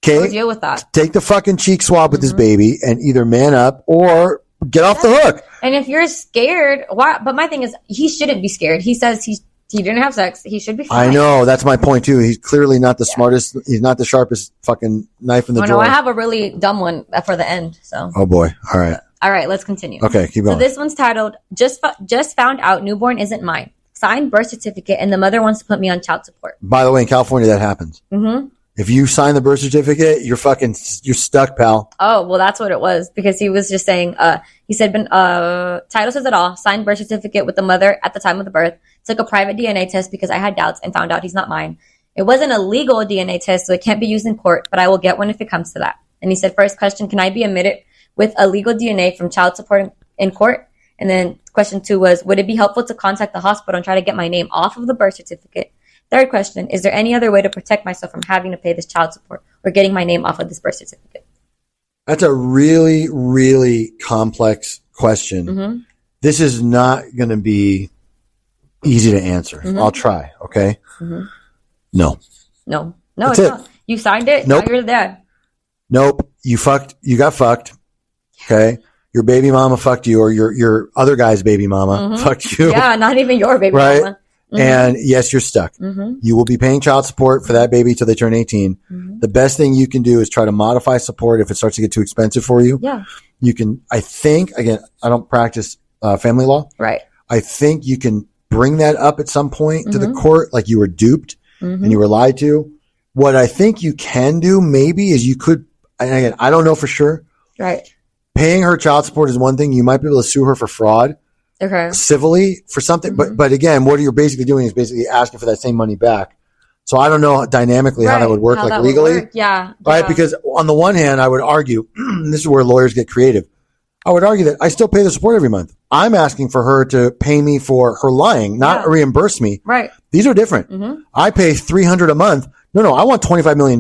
Okay,
deal with that.
Take the fucking cheek swab with this baby and either man up or get off the hook.
And if you're scared, why? But my thing is, he shouldn't be scared. He says he didn't have sex. He should be fine.
I know. That's my point too. He's clearly not the smartest. He's not the sharpest fucking knife in the drawer.
No, I have a really dumb one for the end. So.
Oh boy. All right.
All right. Let's continue.
Okay. Keep going.
So this one's titled "Just Found Out Newborn Isn't Mine." Signed birth certificate, and the mother wants to put me on child support.
By the way, in California, that happens. If you sign the birth certificate, you're stuck, pal.
Oh, well, that's what it was, because he was just saying, he said, title says it all, signed birth certificate with the mother at the time of the birth, took a private DNA test because I had doubts and found out he's not mine. It wasn't a legal DNA test, so it can't be used in court, but I will get one if it comes to that. And he said, first question, can I be admitted with a legal DNA from child support in court? And then question 2 was, would it be helpful to contact the hospital and try to get my name off of the birth certificate? Third question, is there any other way to protect myself from having to pay this child support or getting my name off of this birth certificate?
That's a really, really complex question. Mm-hmm. This is not going to be easy to answer. Mm-hmm. I'll try. Okay. Mm-hmm. No,
it's not. You signed it. Nope. Now you're the dad.
Nope. You got fucked. Okay. Your baby mama fucked you, or your other guy's baby mama fucked you.
Yeah. Not even your baby mama.
Mm-hmm. And yes, you're stuck. Mm-hmm. You will be paying child support for that baby till they turn 18. Mm-hmm. The best thing you can do is try to modify support if it starts to get too expensive for you.
Yeah.
You can, I think, again, I don't practice family law.
Right.
I think you can bring that up at some point to the court, like you were duped and you were lied to. What I think you can do maybe is you could, and again, I don't know for sure.
Right.
Paying her child support is one thing. You might be able to sue her for fraud.
Okay.
Civilly for something. But again, what you're basically doing is basically asking for that same money back. So I don't know dynamically how that would work, like legally.
Yeah.
Right. Because on the one hand, I would argue, this is where lawyers get creative. I would argue that I still pay the support every month. I'm asking for her to pay me for her lying, not reimburse me.
Right.
These are different. Mm-hmm. I pay $300 a month. No, I want $25 million.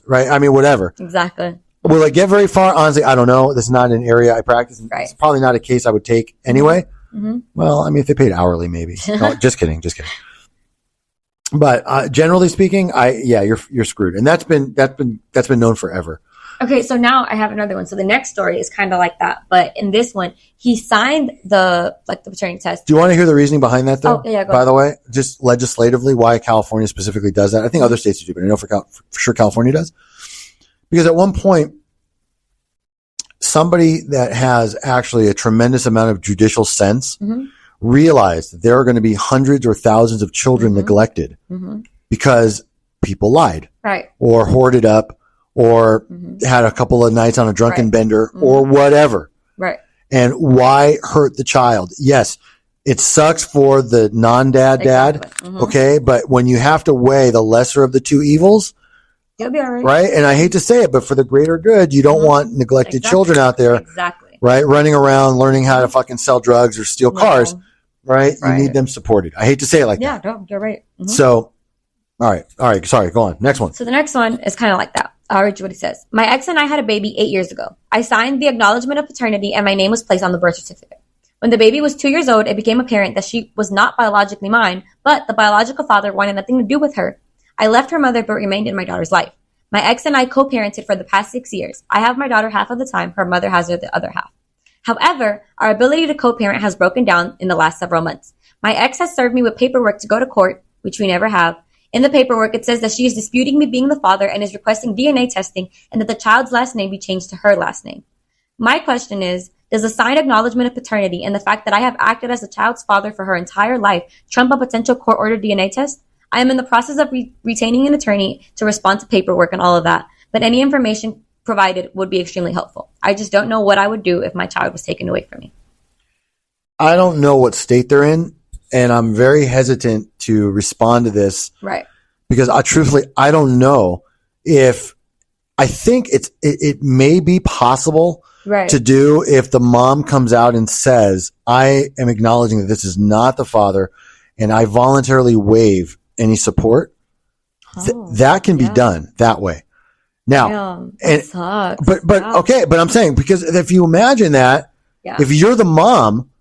Right. I mean, whatever.
Exactly.
Will it get very far? Honestly, I don't know. This is not an area I practice. Right. It's probably not a case I would take anyway. Mm-hmm. Well, I mean, if they paid hourly, maybe. No, just kidding. But generally speaking, you're screwed, and that's been known forever.
Okay, so now I have another one. So the next story is kind of like that, but in this one, he signed the paternity test.
Do you want to hear the reasoning behind that, though?
Oh, yeah.
By the way, just legislatively, why California specifically does that? I think other states do, but I know for sure California does, because at one point, somebody that has actually a tremendous amount of judicial sense realized that there are going to be hundreds or thousands of children neglected because people lied,
right,
or hoarded up, or had a couple of nights on a drunken bender, or whatever.
Right.
And why hurt the child? Yes, it sucks for the non-dad dad, okay? But when you have to weigh the lesser of the two evils,
you'll be all right.
Right? And I hate to say it, but for the greater good, you don't want neglected children out there, right? Running around, learning how to fucking sell drugs or steal cars, right? You need them supported. I hate to say it like that.
Yeah, no, you're right. Mm-hmm.
So, all right. Sorry, go on. Next one.
So the next one is kind of like that. I'll read you what he says. My ex and I had a baby 8 years ago. I signed the acknowledgement of paternity and my name was placed on the birth certificate. When the baby was 2 years old, it became apparent that she was not biologically mine, but the biological father wanted nothing to do with her. I left her mother but remained in my daughter's life. My ex and I co-parented for the past 6 years. I have my daughter half of the time. Her mother has her the other half. However, our ability to co-parent has broken down in the last several months. My ex has served me with paperwork to go to court, which we never have. In the paperwork, it says that she is disputing me being the father and is requesting DNA testing and that the child's last name be changed to her last name. My question is, does the signed acknowledgement of paternity and the fact that I have acted as the child's father for her entire life trump a potential court-ordered DNA test? I am in the process of retaining an attorney to respond to paperwork and all of that, but any information provided would be extremely helpful. I just don't know what I would do if my child was taken away from me.
I don't know what state they're in, and I'm very hesitant to respond to this.
Right.
Because I don't know if, I think it may be possible to do if the mom comes out and says, I am acknowledging that this is not the father and I voluntarily waive any support. That can be done that way. Now, but I'm saying, because if you imagine that, if you're the mom,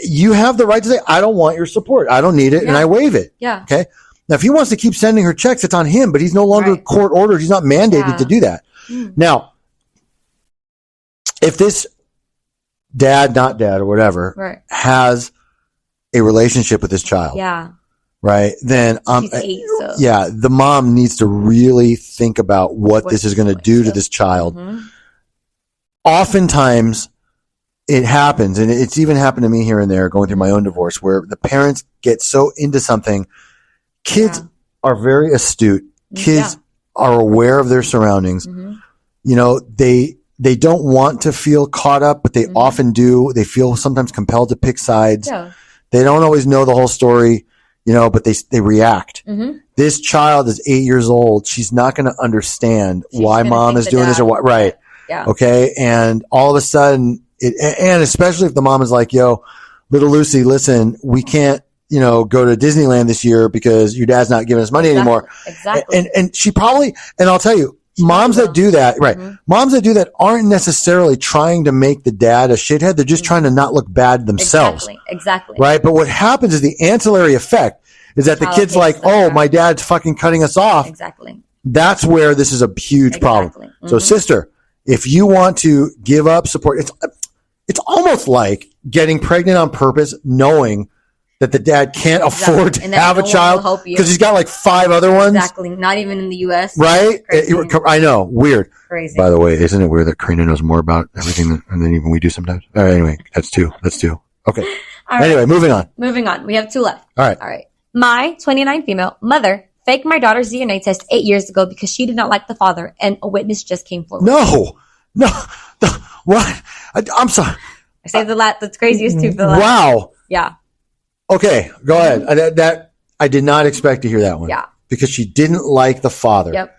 you have the right to say, I don't want your support. I don't need it. And I waive it.
Yeah.
Okay. Now, if he wants to keep sending her checks, it's on him, but he's no longer court ordered. He's not mandated to do that. Now, if this dad, not dad or whatever, has a relationship with this child, right, then the mom needs to really think about what this is going to do to this child. Oftentimes, it happens, and it's even happened to me here and there going through my own divorce, where the parents get so into something. Kids are very astute. Kids are aware of their surroundings. You know, they don't want to feel caught up, but they often do. They feel sometimes compelled to pick sides. They don't always know the whole story, you know, but they react. This child is 8 years old. She's not going to understand why mom is doing this or what. Okay. And all of a sudden, and especially if the mom is like, yo, little Lucy, listen, we can't, go to Disneyland this year because your dad's not giving us money anymore.
Exactly.
And she probably, and I'll tell you, moms that do that, right? Mm-hmm. Moms that do that aren't necessarily trying to make the dad a shithead. They're just trying to not look bad themselves.
Exactly. Right.
But what happens is the ancillary effect is that the kid's like, oh, my dad's fucking cutting us off.
Exactly.
That's where this is a huge problem. Mm-hmm. So sister, if you want to give up support, it's almost like getting pregnant on purpose, knowing that the dad can't afford to have a child because he's got like 5 other ones.
Exactly. Not even in the U.S.
Right? I know. Weird.
Crazy.
By the way, isn't it weird that Karina knows more about everything than even we do sometimes? All right, anyway, that's 2. Okay. Anyway, moving on.
We have 2 left.
All right.
My 29 female mother faked my daughter's DNA test 8 years ago because she did not like the father, and a witness just came forward.
No. What? I'm sorry.
I saved the craziest 2 for the last.
Wow.
Yeah.
Okay, go ahead. That I did not expect to hear that one.
Yeah.
Because she didn't like the father.
Yep.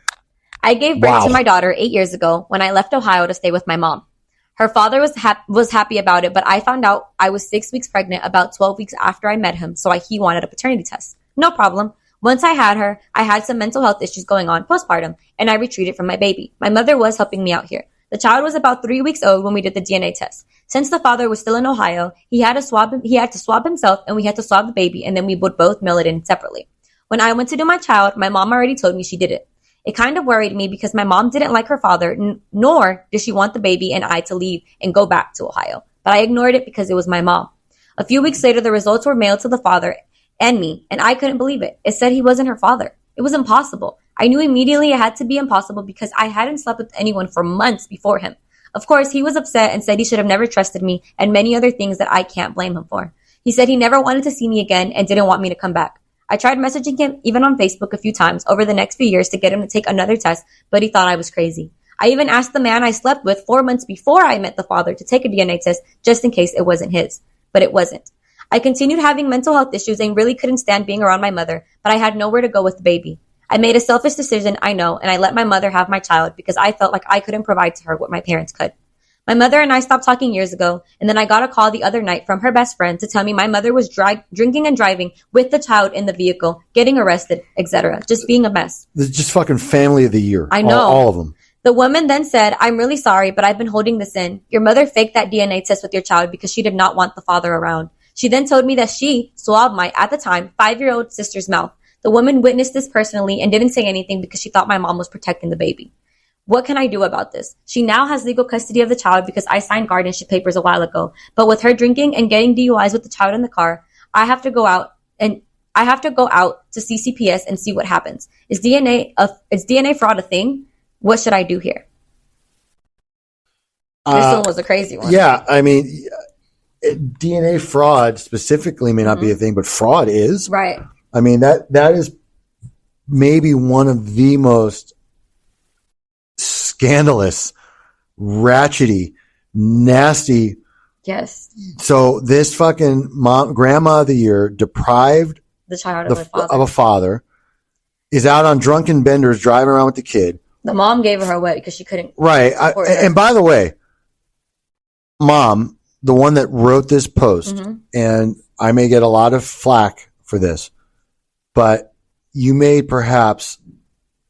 I gave birth to my daughter 8 years ago when I left Ohio to stay with my mom. Her father was happy about it, but I found out I was 6 weeks pregnant about 12 weeks after I met him, so he wanted a paternity test. No problem. Once I had her, I had some mental health issues going on postpartum, and I retreated from my baby. My mother was helping me out here. The child was about 3 weeks old when we did the DNA test. Since the father was still in Ohio, he had to swab himself, and we had to swab the baby, and then we would both mail it in separately. When I went to do my child, my mom already told me she did it. It kind of worried me because my mom didn't like her father, nor did she want the baby and I to leave and go back to Ohio. But I ignored it because it was my mom. A few weeks later, the results were mailed to the father and me, and I couldn't believe it. It said he wasn't her father. It was impossible. I knew immediately it had to be impossible because I hadn't slept with anyone for months before him. Of course, he was upset and said he should have never trusted me and many other things that I can't blame him for. He said he never wanted to see me again and didn't want me to come back. I tried messaging him even on Facebook a few times over the next few years to get him to take another test, but he thought I was crazy. I even asked the man I slept with 4 months before I met the father to take a DNA test just in case it wasn't his, but it wasn't. I continued having mental health issues and really couldn't stand being around my mother, but I had nowhere to go with the baby. I made a selfish decision, I know, and I let my mother have my child because I felt like I couldn't provide to her what my parents could. My mother and I stopped talking years ago, and then I got a call the other night from her best friend to tell me my mother was drinking and driving with the child in the vehicle, getting arrested, etc. Just being a mess.
This is just fucking family of the year.
I know.
All of them.
The woman then said, I'm really sorry, but I've been holding this in. Your mother faked that DNA test with your child because she did not want the father around. She then told me that she swabbed my, at the time, 5-year-old sister's mouth. The woman witnessed this personally and didn't say anything because she thought my mom was protecting the baby. What can I do about this? She now has legal custody of the child because I signed guardianship papers a while ago. But with her drinking and getting DUIs with the child in the car, I have to go out to CCPS and see what happens. Is DNA fraud a thing? What should I do here? This one was a crazy one.
Yeah, I mean, DNA fraud specifically may not be a thing, but fraud is.
Right.
I mean, that is maybe one of the most scandalous, ratchety, nasty.
Yes.
So this fucking grandma of the year deprived
the child
of a father, is out on drunken benders driving around with the kid.
The mom gave her away because she couldn't.
Right. And by the way, mom, the one that wrote this post, and I may get a lot of flack for this, but you made perhaps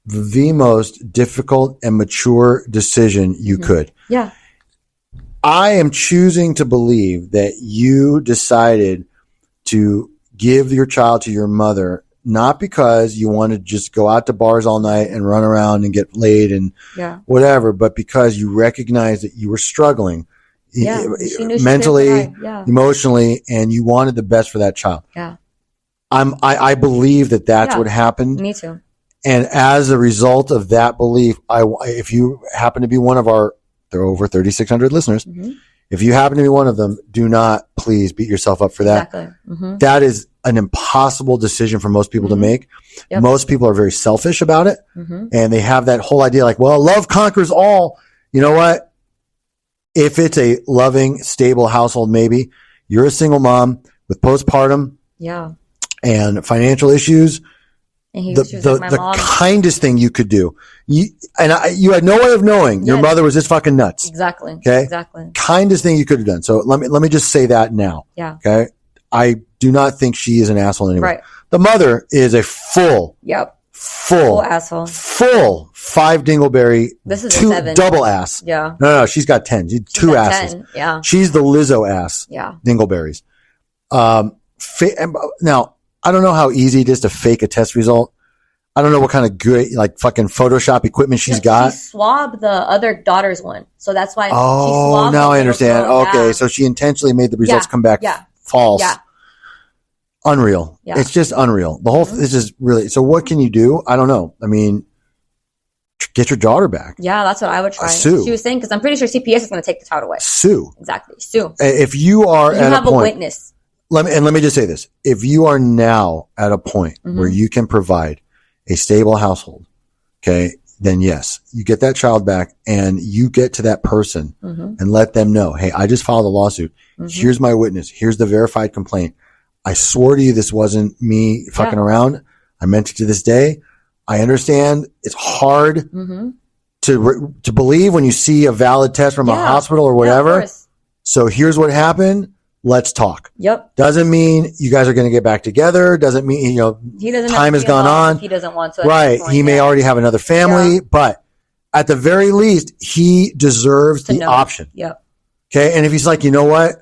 the most difficult and mature decision you could.
Yeah.
I am choosing to believe that you decided to give your child to your mother, not because you want to just go out to bars all night and run around and get laid and whatever, but because you recognized that you were struggling mentally, emotionally, and you wanted the best for that child.
Yeah.
I believe that that's what happened.
Me too.
And as a result of that belief, if you happen to be one of there are over 3,600 listeners. If you happen to be one of them, do not please beat yourself up for that.
Exactly.
That is an impossible decision for most people to make. Yep. Most people are very selfish about it. And they have that whole idea like, well, love conquers all. You know what? If it's a loving, stable household, maybe you're a single mom with postpartum and financial issues,
And she was
the
like, my mom.
kindest thing you could do. You had no way of knowing your mother was this fucking nuts.
Exactly.
Okay.
Exactly.
Kindest thing you could have done. So let me just say that now.
Yeah.
Okay. I do not think she is an asshole anyway.
Right.
The mother is a full
asshole.
Full 5 dingleberry.
This is
2
a 7.
double ass.
Yeah.
No, she's got 10. She's 2 asses.
10. Yeah.
She's the Lizzo ass.
Yeah.
Dingleberries. Now, I don't know how easy it is to fake a test result. I don't know what kind of good, like, fucking Photoshop equipment she's got.
She swabbed the other daughter's one. So that's why.
Oh, now I understand. Okay. So she intentionally made the results come back false. Yeah. Unreal. Yeah. It's just unreal. The whole, this is really, so what can you do? I don't know. I mean, get your daughter back.
Yeah, that's what I would try.
Sue.
She was saying, because I'm pretty sure CPS is going to take the child away.
Sue.
Exactly. Sue.
If you are
you have a witness.
Let me just say this. If you are now at a point where you can provide a stable household, okay, then yes, you get that child back and you get to that person and let them know, hey, I just filed a lawsuit. Here's my witness. Here's the verified complaint. I swore to you this wasn't me fucking around. I meant it to this day. I understand it's hard to believe when you see a valid test from a hospital or whatever. So here's what happened. Let's talk. Yep. Doesn't mean you guys are going to get back together. Doesn't mean,
he doesn't
time has gone on.
He doesn't want to.
Right. He may already have another family, but at the very least, he deserves the option.
Yep.
Okay. And if he's like, you know what?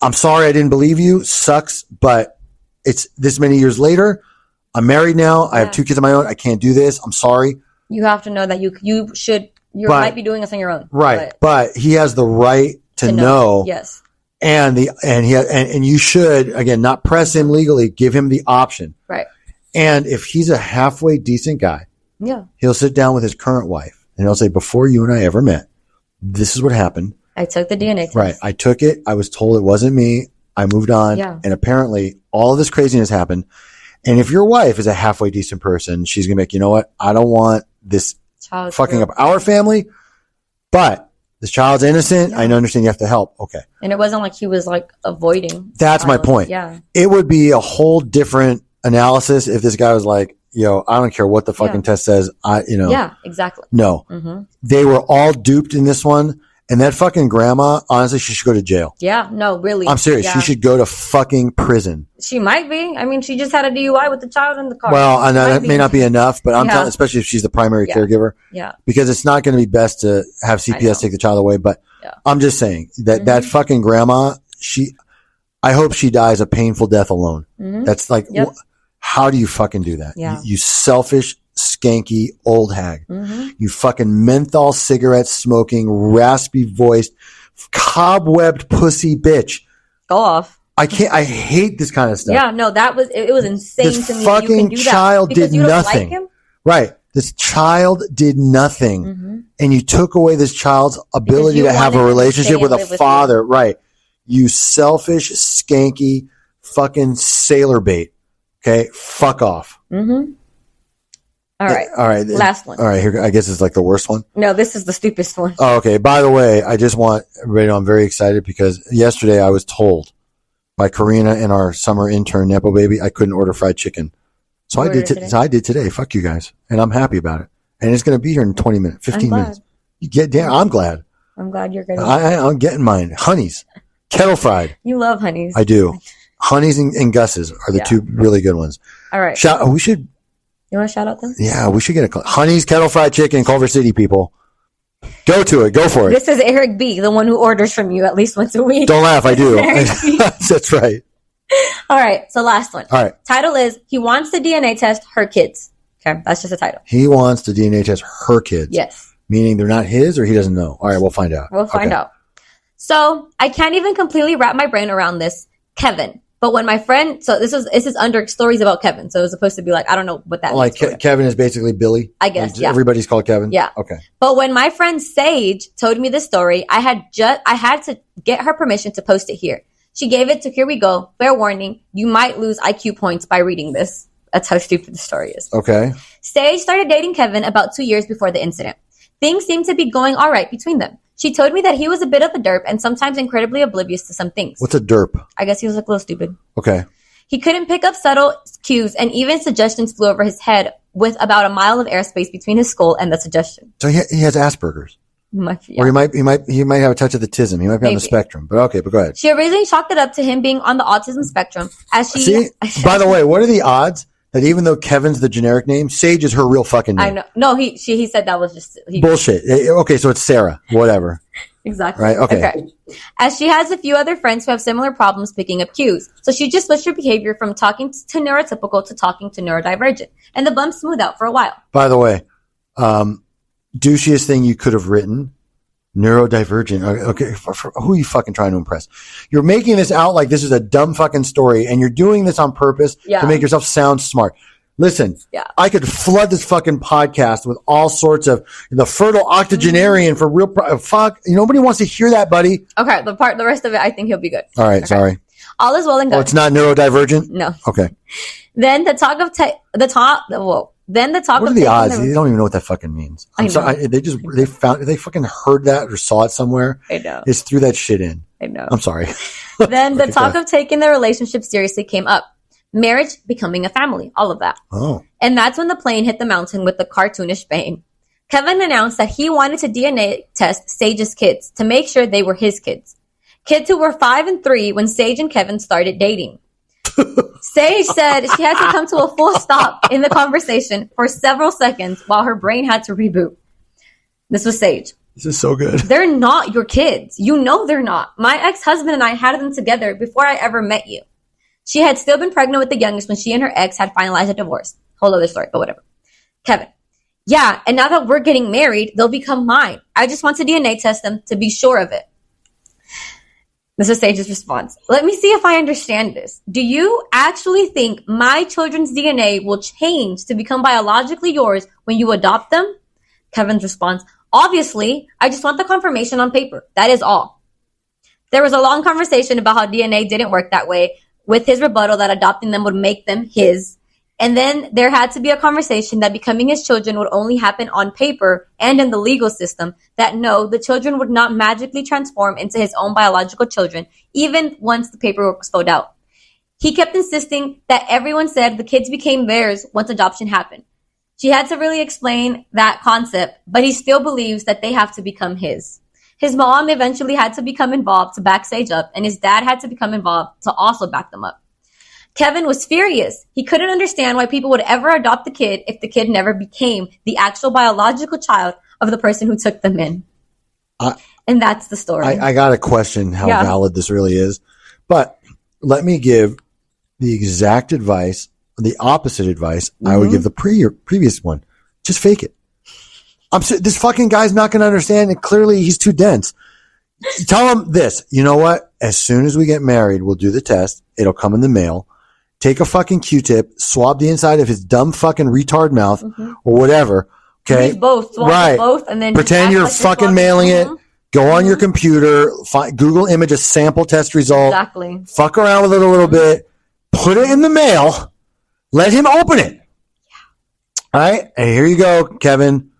I'm sorry I didn't believe you. Sucks, but it's this many years later. I'm married now. I have 2 kids of my own. I can't do this. I'm sorry. You
have to know that you might be doing this on your own.
Right. But he has the right to know.
Yes.
And you should, again, not press him legally, give him the option.
Right.
And if he's a halfway decent guy, he'll sit down with his current wife and he'll say, before you and I ever met, this is what happened.
I took the DNA test.
Right. I took it. I was told it wasn't me. I moved on. Yeah. And apparently all of this craziness happened. And if your wife is a halfway decent person, she's going to be like, you know what? I don't want this child fucking up our family, but this child's innocent. I understand you have to help. Okay.
And it wasn't like he was like avoiding.
That's my point.
Yeah.
It would be a whole different analysis if this guy was like, I don't care what the fucking test says.
Yeah, exactly.
No. They were all duped in this one. And that fucking grandma, honestly, she should go to jail.
Yeah, no, really.
I'm serious. Yeah. She should go to fucking prison.
She might be. I mean, she just had a DUI with the child in the car.
Well, I know that may not be enough, but I'm telling, especially if she's the primary caregiver.
Yeah.
Because it's not going to be best to have CPS take the child away. But I'm just saying that that fucking grandma, I hope she dies a painful death alone. That's like, how do you fucking do that?
Yeah.
You selfish, skanky old hag. You fucking menthol cigarette smoking, raspy voiced, cobwebbed pussy bitch.
Go off.
I hate this kind of stuff.
Yeah, no, it was insane
this
to me.
Fucking child did nothing. Like him? Right. This child did nothing. And you took away this child's ability to have a relationship with a father. Right. You selfish, skanky, fucking sailor bait. Okay. Fuck off.
All right. Last one.
All right. Here, I guess it's like the worst one.
No, this is the stupidest one.
Oh, okay. By the way, I just want everybody to know I'm very excited because yesterday I was told by Karina and our summer intern, Nepo Baby, I couldn't order fried chicken. So I did today. Fuck you guys. And I'm happy about it. And it's going to be here in 20 minutes, 15 minutes. I'm glad.
I'm glad you're getting
I'm getting mine. Honeys. Kettle fried.
You love honeys.
I do. Honeys and Gus's are the 2 really good ones.
All right.
We should.
You want to shout out them?
Yeah, we should get Honey's Kettle Fried Chicken, Culver City, people. Go to it. Go for it.
This is Eric B., the one who orders from you at least once a week.
Don't laugh. I do. That's right.
All right. So last one.
All right.
Title is, he wants to DNA test her kids. Okay. That's just a title.
He wants to DNA test her kids.
Yes.
Meaning they're not his or he doesn't know. All right. We'll find out.
We'll find out. So I can't even completely wrap my brain around this. Kevin. But when my friend, so this is under stories about Kevin. So it was supposed to be like, I don't know what that means.
Like Kevin is basically Billy?
I guess, yeah.
Everybody's called Kevin?
Yeah.
Okay.
But when my friend Sage told me this story, I had to get her permission to post it here. She gave it to, here we go. Fair warning, you might lose IQ points by reading this. That's how stupid the story is.
Okay.
Sage started dating Kevin about 2 years before the incident. Things seemed to be going all right between them. She told me that he was a bit of a derp and sometimes incredibly oblivious to some things.
What's a derp?
I guess he was like a little stupid.
Okay.
He couldn't pick up subtle cues, and even suggestions flew over his head with about a mile of airspace between his skull and the suggestion.
So he has Asperger's.
Yeah.
Or he might have a touch of the tism. He might be on the spectrum. But go ahead.
She originally chalked it up to him being on the autism spectrum.
By the way, what are the odds that even though Kevin's the generic name, Sage is her real fucking name?
I know. No, he said that was just
bullshit. Okay, so it's Sarah. Whatever.
Exactly.
Right. Okay.
As she has a few other friends who have similar problems picking up cues, so she just switched her behavior from talking to neurotypical to talking to neurodivergent, and the bumps smooth out for a while.
By the way, douchiest thing you could have written. Neurodivergent. Okay, who are you fucking trying to impress? You're making this out like this is a dumb fucking story, and you're doing this on purpose to make yourself sound smart. Listen, I could flood this fucking podcast with all sorts of the fertile octogenarian for real. Fuck, nobody wants to hear that, buddy.
Okay, the rest of it, I think he'll be good.
All right, sorry.
All is well and good.
Oh, it's not neurodivergent?
No.
Okay.
Then the talk of
what are the odds? You don't even know what that fucking means. I'm sorry. They fucking heard that or saw it somewhere.
I know.
Just threw that shit in.
I know.
I'm sorry.
Then the talk of taking the relationship seriously came up. Marriage, becoming a family, all of that. Oh. And that's when the plane hit the mountain with the cartoonish bang. Kevin announced that he wanted to DNA test Sage's kids to make sure they were his kids. Kids who were 5 and 3 when Sage and Kevin started dating. Sage said she had to come to a full stop in the conversation for several seconds while her brain had to reboot. This was Sage.
This is so good.
They're not your kids. You know they're not. My ex-husband and I had them together before I ever met you. She had still been pregnant with the youngest when she and her ex had finalized a divorce. Whole other story, but whatever. Kevin. Yeah, and now that we're getting married, they'll become mine. I just want to DNA test them to be sure of it. This is Sage's response. Let me see if I understand this. Do you actually think my children's DNA will change to become biologically yours when you adopt them? Kevin's response. Obviously, I just want the confirmation on paper. That is all. There was a long conversation about how DNA didn't work that way, with his rebuttal that adopting them would make them his. And then there had to be a conversation that becoming his children would only happen on paper and in the legal system, that no, the children would not magically transform into his own biological children, even once the paperwork was filled out. He kept insisting that everyone said the kids became theirs once adoption happened. She had to really explain that concept, but he still believes that they have to become his. His mom eventually had to become involved to back Sage up, and his dad had to become involved to also back them up. Kevin was furious. He couldn't understand why people would ever adopt the kid if the kid never became the actual biological child of the person who took them in. And that's the story.
I got to question how valid this really is. But let me give the exact advice, the opposite advice I would give the previous one. Just fake it. This fucking guy's not going to understand it. Clearly, he's too dense. Tell him this. You know what? As soon as we get married, we'll do the test. It'll come in the mail. Take a fucking Q-tip, swab the inside of his dumb fucking retard mouth or whatever. Okay.
Use both. Swab both, and then
pretend you're fucking mailing it. Go on your computer, Google image a sample test result.
Exactly.
Fuck around with it a little bit. Put it in the mail. Let him open it. Yeah. All right. And here you go, Kevin.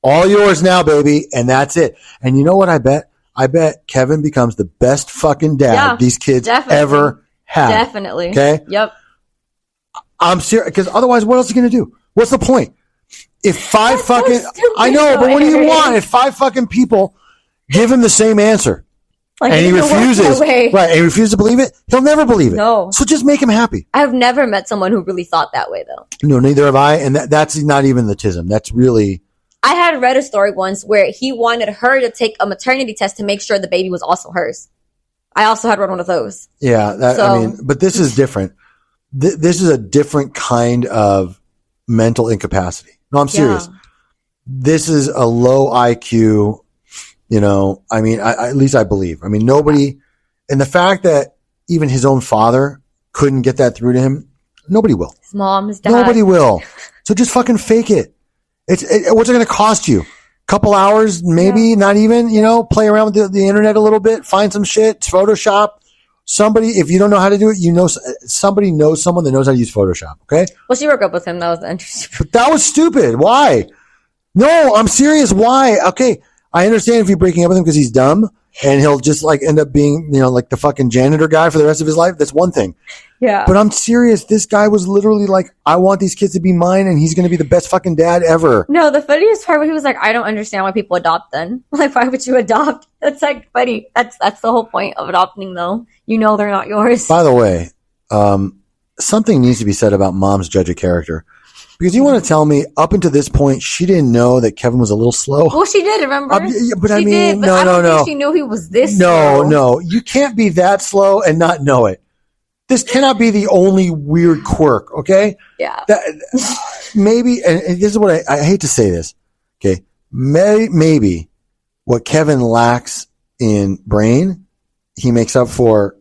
All yours now, baby. And that's it. And you know what I bet? I bet Kevin becomes the best fucking dad these kids ever have.
Definitely.
Okay?
Yep.
I'm serious. Because otherwise, what else are you going to do? What's the point? If five fucking...
So stupid,
I know, but what do you want? If 5 fucking people give him the same answer and he refuses... Right, and he refuses to believe it, he'll never believe it.
No.
So just make him happy.
I've never met someone who really thought that way, though.
No, neither have I. And that's not even the tism. That's really...
I had read a story once where he wanted her to take a maternity test to make sure the baby was also hers. I also had read one of those.
Yeah, but this is different. This is a different kind of mental incapacity. No, I'm serious. Yeah. This is a low IQ, at least I believe. I mean, nobody, and the fact that even his own father couldn't get that through to him, nobody will.
His mom, his dad.
Nobody will. So just fucking fake it. What's it going to cost you? Couple hours, maybe, not even, play around with the internet a little bit, find some shit, Photoshop. Somebody, if you don't know how to do it, somebody knows someone that knows how to use Photoshop, okay?
Well, she broke up with him. That was interesting.
But that was stupid. Why? No, I'm serious. Why? Okay, I understand if you're breaking up with him because he's dumb and he'll just like end up being, like the fucking janitor guy for the rest of his life. That's one thing.
Yeah.
But I'm serious. This guy was literally like, I want these kids to be mine, and he's going to be the best fucking dad ever.
No, the funniest part when he was like, I don't understand why people adopt then. Like, why would you adopt? That's like funny. That's the whole point of adopting, though. They're not yours.
By the way, something needs to be said about moms judge a character. Because you want to tell me, up until this point, she didn't know that Kevin was a little slow?
Well, she did, remember?
But
she
I mean,
did, but I don't think she knew he was this slow.
No. You can't be that slow and not know it. This cannot be the only weird quirk, okay?
Yeah.
Maybe, and this is what I hate to say this, okay? Maybe what Kevin lacks in brain, he makes up for,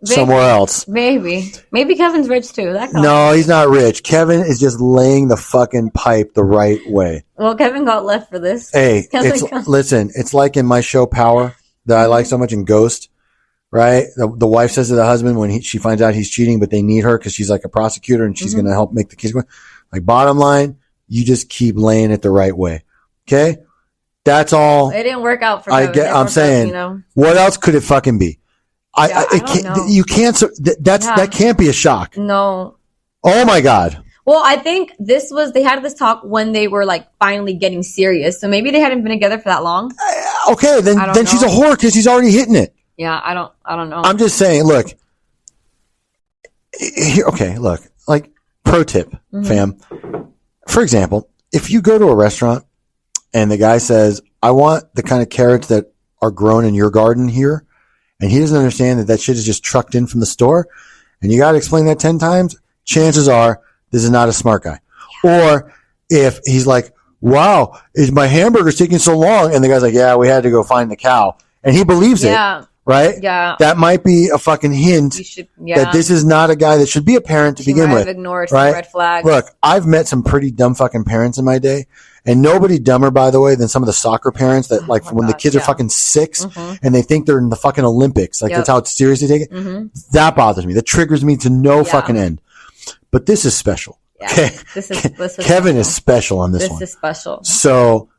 somewhere else.
Maybe Kevin's rich too.
No, he's not rich. Kevin is just laying the fucking pipe the right way.
Well, Kevin got left for this.
Hey, listen, it's like in my show Power that I like so much in Ghost, right? The wife says to the husband when she finds out he's cheating, but they need her because she's like a prosecutor and she's going to help make the case go. Like, bottom line, you just keep laying it the right way. Okay? That's all.
It didn't work out for Kevin.
I'm saying, what else could it fucking be? I don't know. You can't. That can't be a shock.
No.
Oh my God.
Well, I think they had this talk when they were like finally getting serious. So maybe they hadn't been together for that long.
Okay, then she's a whore because she's already hitting it.
Yeah, I don't know.
I'm just saying. Look. Okay, look. Like, pro tip, fam. For example, if you go to a restaurant and the guy says, "I want the kind of carrots that are grown in your garden here," and he doesn't understand that shit is just trucked in from the store, and you got to explain that 10 times, chances are this is not a smart guy. Yeah. Or if he's like, "Wow, is my hamburger's taking so long?" And the guy's like, "Yeah, we had to go find the cow." And he believes it. Right?
Yeah.
That might be a fucking hint that this is not a guy that should be a parent to begin with.
Ignored some red flags.
Look, I've met some pretty dumb fucking parents in my day. And nobody dumber, by the way, than some of the soccer parents that, like, when the kids are fucking 6 and they think they're in the fucking Olympics. Like, that's how seriously they take it. That bothers me. That triggers me to no fucking end. But this is special. Yeah. Okay? This is Kevin special. Is special on this one. This
is special.
So...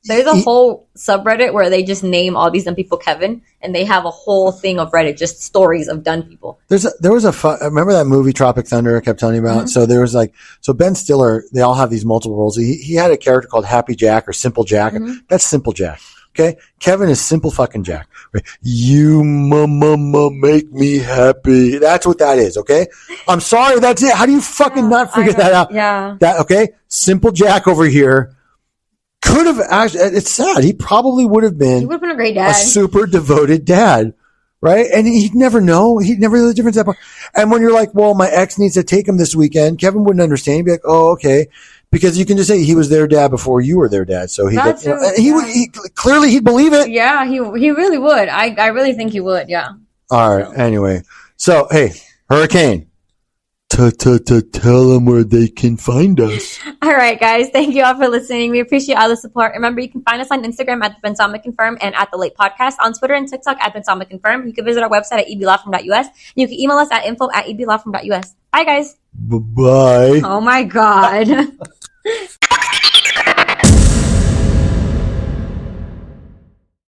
There's a whole subreddit where they just name all these dumb people Kevin, and they have a whole thing of Reddit, just stories of dumb people.
Remember that movie Tropic Thunder I kept telling you about? So there was Ben Stiller, they all have these multiple roles. He had a character called Happy Jack or Simple Jack. That's Simple Jack. Okay? Kevin is Simple fucking Jack. Right? You mama make me happy. That's what that is, okay? I'm sorry, that's it. How do you fucking not figure that out?
Yeah.
Okay? Simple Jack over here. Could have actually, it's sad. He probably would have been.
He would have been a great dad.
A super devoted dad. Right? And he'd never know. He'd never know the difference. And when you're like, well, my ex needs to take him this weekend, Kevin wouldn't understand. He'd be like, oh, okay. Because you can just say he was their dad before you were their dad. So he clearly he'd believe it.
Yeah, he really would. I really think he would. Yeah.
All right. Anyway. So, hey, Hurricane. Tell them where they can find us.
All right, guys. Thank you all for listening. We appreciate all the support. Remember, you can find us on Instagram at the Bensama Confirm and at the Late Podcast, on Twitter and TikTok at Bensama Confirm. You can visit our website at eblawfirm.us. You can email us at info@eblawfirm.us. Bye, guys.
Bye-bye.
Oh, my God.